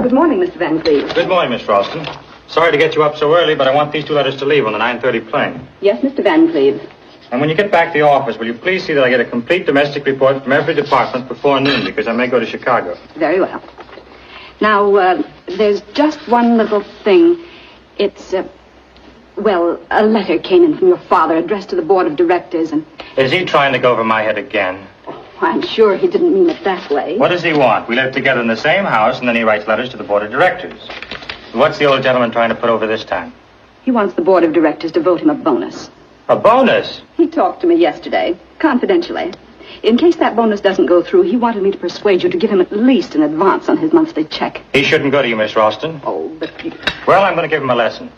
Good morning, Mr. Van Cleve. Good morning, Miss Ralston. Sorry to get you up so early, but I want these 2 letters to leave on the 9:30 plane. Yes, Mr. Van Cleve. And when you get back to the office, will you please see that I get a complete domestic report from every department before noon, because I may go to Chicago. Very well. Now, there's just one little thing. It's, well, a letter came in from your father addressed to the board of directors, and Is he trying to go over my head again? I'm sure he didn't mean it that way. What does he want? We live together in the same house, and then he writes letters to the board of directors. What's the old gentleman trying to put over this time? He wants the board of directors to vote him a bonus. A bonus? He talked to me yesterday, confidentially. In case that bonus doesn't go through, he wanted me to persuade you to give him at least an advance on his monthly check. He shouldn't go to you, Miss Ralston. Oh, but... Well, I'm going to give him a lesson.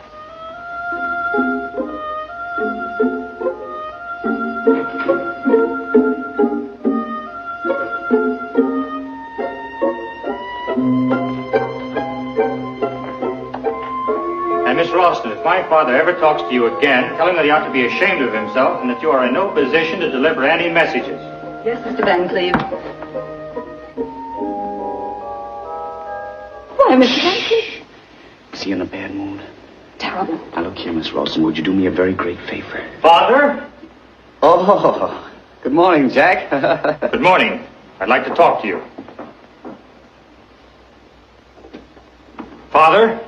And Miss Ralston, if my father ever talks to you again, tell him that he ought to be ashamed of himself and that you are in no position to deliver any messages. Yes, Mr. Van Cleve. Why, Mr. Van Cleve? Is he in a bad mood? Terrible. Now, look here, Miss Ralston, would you do me a very great favor? Father? Oh, good morning, Jack. Good morning. I'd like to talk to you. Father?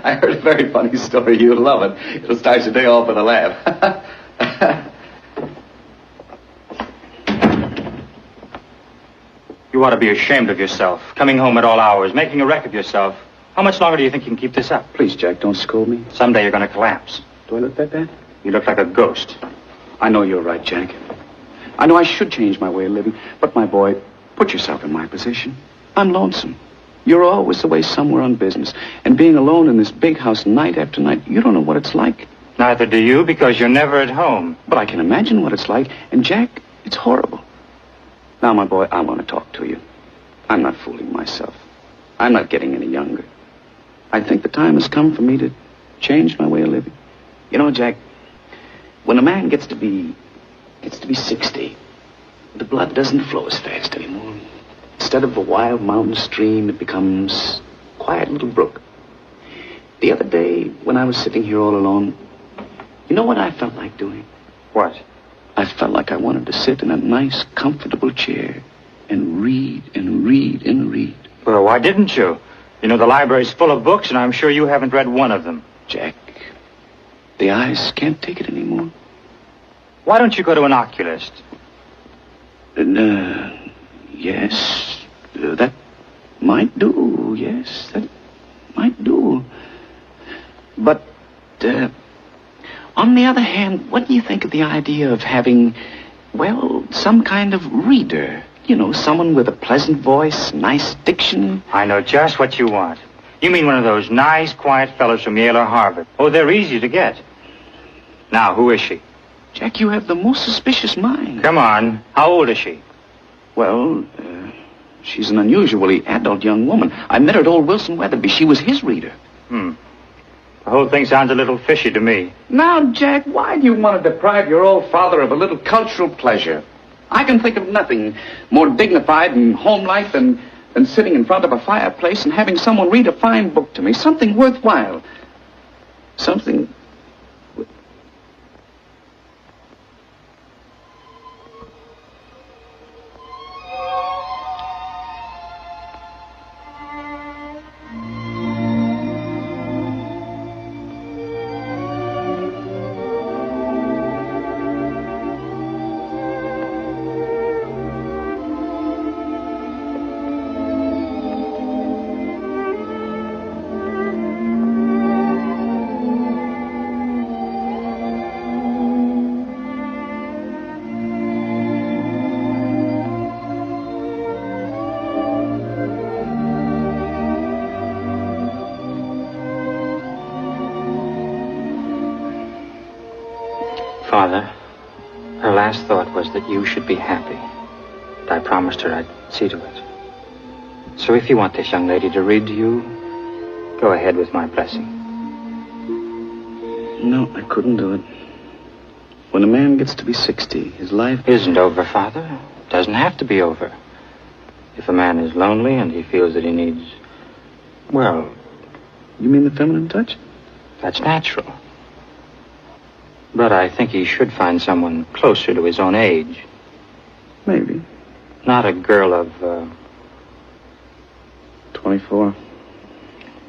I heard a very funny story. You'll love it. It'll start your day off with a laugh. You ought to be ashamed of yourself. Coming home at all hours, making a wreck of yourself. How much longer do you think you can keep this up? Please, Jack, don't scold me. Someday you're going to collapse. Do I look that bad? You look like a ghost. I know you're right, Jack. I know I should change my way of living. But, my boy, put yourself in my position. I'm lonesome. You're always away somewhere on business. And being alone in this big house night after night, you don't know what it's like. Neither do you, because you're never at home. But I can imagine what it's like. And, Jack, it's horrible. Now, my boy, I want to talk to you. I'm not fooling myself. I'm not getting any younger. I think the time has come for me to change my way of living. You know, Jack, when a man gets to be 60, the blood doesn't flow as fast anymore. Instead of a wild mountain stream, it becomes a quiet little brook. The other day, when I was sitting here all alone, you know what I felt like doing? What? I felt like I wanted to sit in a nice, comfortable chair and read and read and read. Well, why didn't you? You know, the library's full of books, and I'm sure you haven't read one of them. Jack, the eyes can't take it anymore. Why don't you go to an oculist? Yes, that might do. Yes, that might do. But, on the other hand, what do you think of the idea of having, well, some kind of reader? You know, someone with a pleasant voice, nice diction. I know just what you want. You mean one of those nice, quiet fellows from Yale or Harvard. Oh, they're easy to get. Now, who is she? Jack, you have the most suspicious mind. Come on. How old is she? Well, she's an unusually adult young woman. I met her at old Wilson Weatherby. She was his reader. The whole thing sounds a little fishy to me. Now, Jack, why do you want to deprive your old father of a little cultural pleasure? I can think of nothing more dignified and homelike than sitting in front of a fireplace and having someone read a fine book to me. Something worthwhile. Something... Father, her last thought was that you should be happy. And I promised her I'd see to it. So if you want this young lady to read to you, go ahead with my blessing. No, I couldn't do it. When a man gets to be 60, his life isn't over, Father. It doesn't have to be over. If a man is lonely and he feels that he needs, well... You mean the feminine touch? That's natural. But I think he should find someone closer to his own age. Maybe. Not a girl of, 24.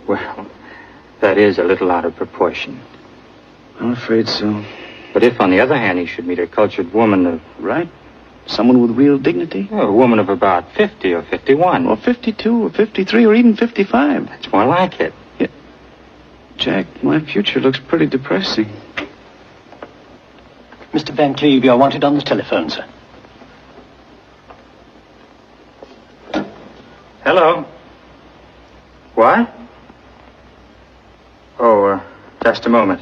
Well, that is a little out of proportion. I'm afraid so. But if, on the other hand, he should meet a cultured woman of... Right. Someone with real dignity? Oh, a woman of about 50 or 51. Or 52 or 53 or even 55. That's more like it. Yeah. Jack, my future looks pretty depressing. Mr. Van Cleve, you're wanted on the telephone, sir. Hello. What? Oh, just a moment.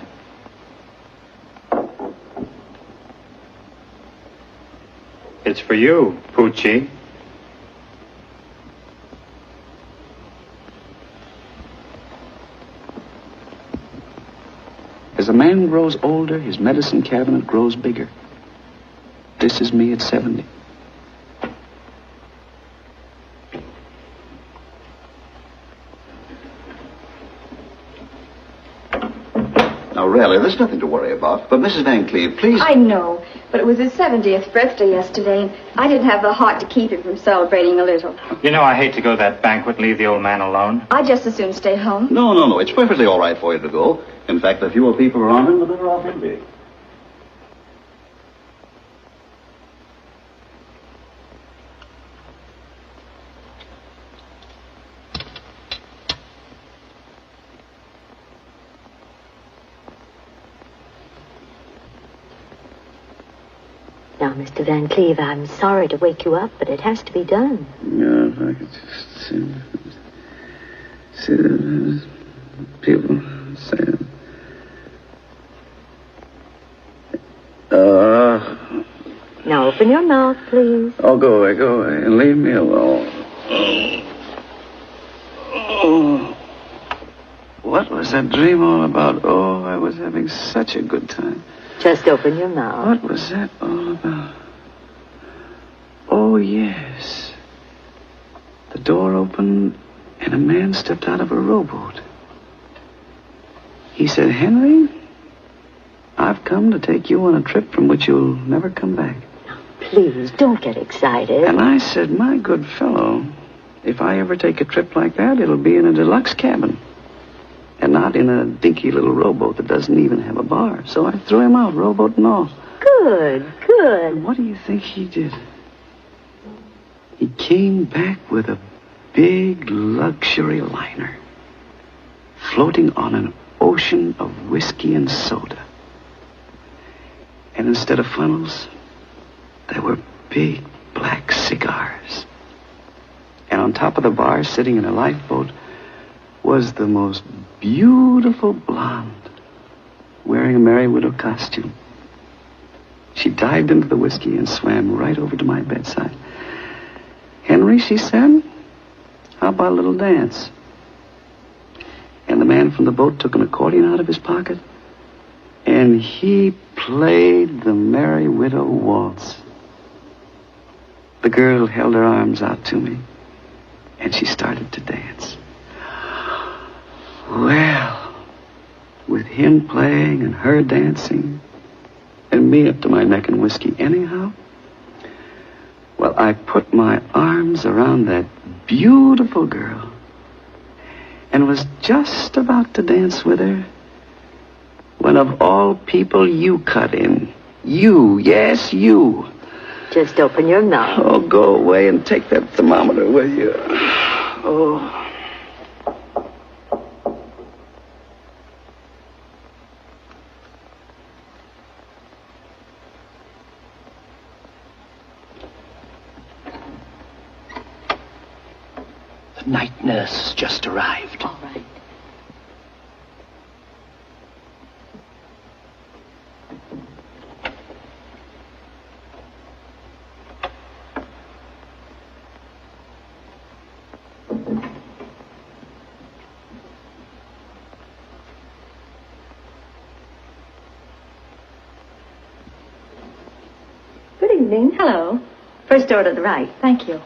It's for you, Poochie. As a man grows older, his medicine cabinet grows bigger. This is me at 70. Now, really, there's nothing to worry about. But Mrs. Van Cleve, please... I know, but it was his 70th birthday yesterday, and I didn't have the heart to keep him from celebrating a little. You know, I hate to go to that banquet and leave the old man alone. I'd just as soon stay home. No. It's perfectly all right for you to go. In fact, the fewer people around him, the better off he'll be. Now, Mr. Van Cleve, I'm sorry to wake you up, but it has to be done. Yeah, if I could just see the people say it. Now, open your mouth, please. Oh, go away, and leave me alone. Oh. What was that dream all about? Oh, I was having such a good time. Just open your mouth. What was that all about? Oh, yes. The door opened, and a man stepped out of a rowboat. He said, Henry, I've come to take you on a trip from which you'll never come back. Please, don't get excited. And I said, my good fellow, if I ever take a trip like that, it'll be in a deluxe cabin. And not in a dinky little rowboat that doesn't even have a bar. So I threw him out, rowboat and all. Good. And what do you think he did? He came back with a big luxury liner, floating on an ocean of whiskey and soda. And instead of funnels, there were big black cigars. And on top of the bar, sitting in a lifeboat, was the most beautiful blonde, wearing a Merry Widow costume. She dived into the whiskey and swam right over to my bedside. Henry, she said, how about a little dance? And the man from the boat took an accordion out of his pocket, and he played the Merry Widow waltz. The girl held her arms out to me, and she started to dance. Well, with him playing and her dancing, and me up to my neck in whiskey anyhow, well, I put my arms around that beautiful girl and was just about to dance with her when, of all people, you cut in. You, yes, you. Just open your mouth. Oh, go away and take that thermometer with you. Oh. The night nurse has just arrived. All right. evening. Hello. First door to the right. Thank you.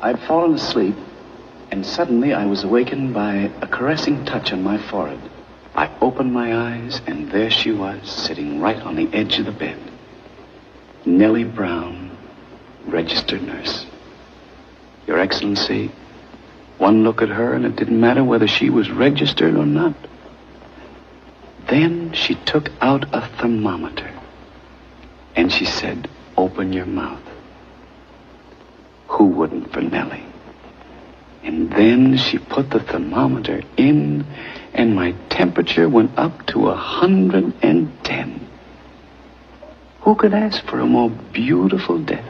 I'd fallen asleep, and suddenly I was awakened by a caressing touch on my forehead. I opened my eyes, and there she was, sitting right on the edge of the bed. Nellie Brown, registered nurse. Your Excellency, one look at her, and it didn't matter whether she was registered or not. Then she took out a thermometer, and she said, "Open your mouth." Who wouldn't for Nellie? And then she put the thermometer in, and my temperature went up to 110. Who could ask for a more beautiful death?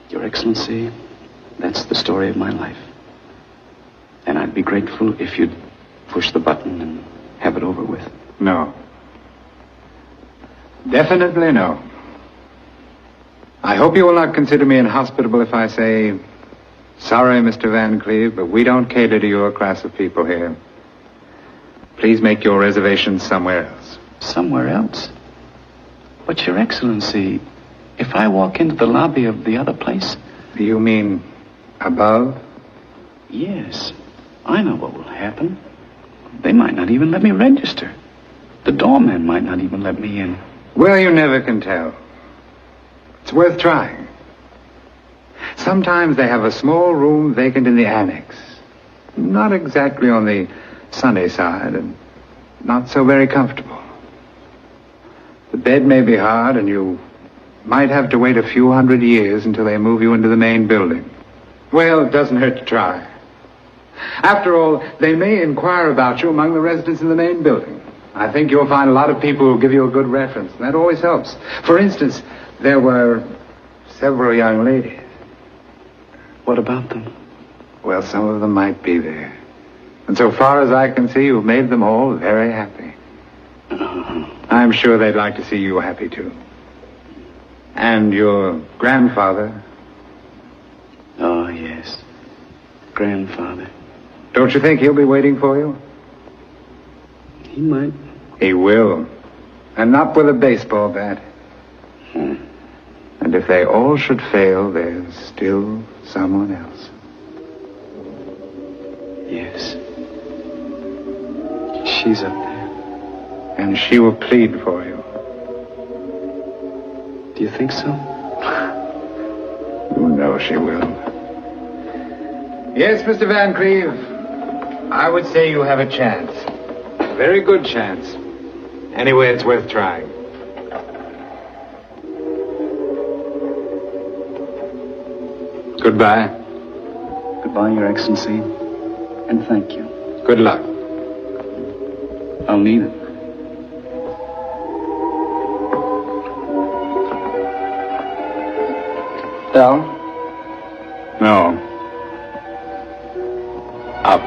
Your Excellency, that's the story of my life. And I'd be grateful if you'd push the button and have it over with. No. Definitely no. I hope you will not consider me inhospitable if I say, sorry, Mr. Van Cleve, but we don't cater to your class of people here. Please make your reservations somewhere else. Somewhere else? But, Your Excellency, if I walk into the lobby of the other place... You mean above? Yes. I know what will happen. They might not even let me register. The doorman might not even let me in. Well, you never can tell. It's worth trying. Sometimes they have a small room vacant in the annex. Not exactly on the sunny side, and not so very comfortable. The bed may be hard, and you might have to wait a few 100 years until they move you into the main building. Well, it doesn't hurt to try. After all, they may inquire about you among the residents in the main building. I think you'll find a lot of people who'll give you a good reference. That always helps. For instance, there were several young ladies. What about them? Well, some of them might be there. And so far as I can see, you've made them all very happy. I'm sure they'd like to see you happy, too. And your grandfather? Oh, yes. Grandfather. Don't you think he'll be waiting for you? He might. He will. And not with a baseball bat. And if they all should fail, there's still someone else. Yes. She's up there. And she will plead for you. Do you think so? You know she will. Yes, Mr. Van Cleve. I would say you have a chance. A very good chance. Anyway, it's worth trying. Goodbye. Goodbye, Your Excellency. And thank you. Good luck. I'll need it. Down? No. Up.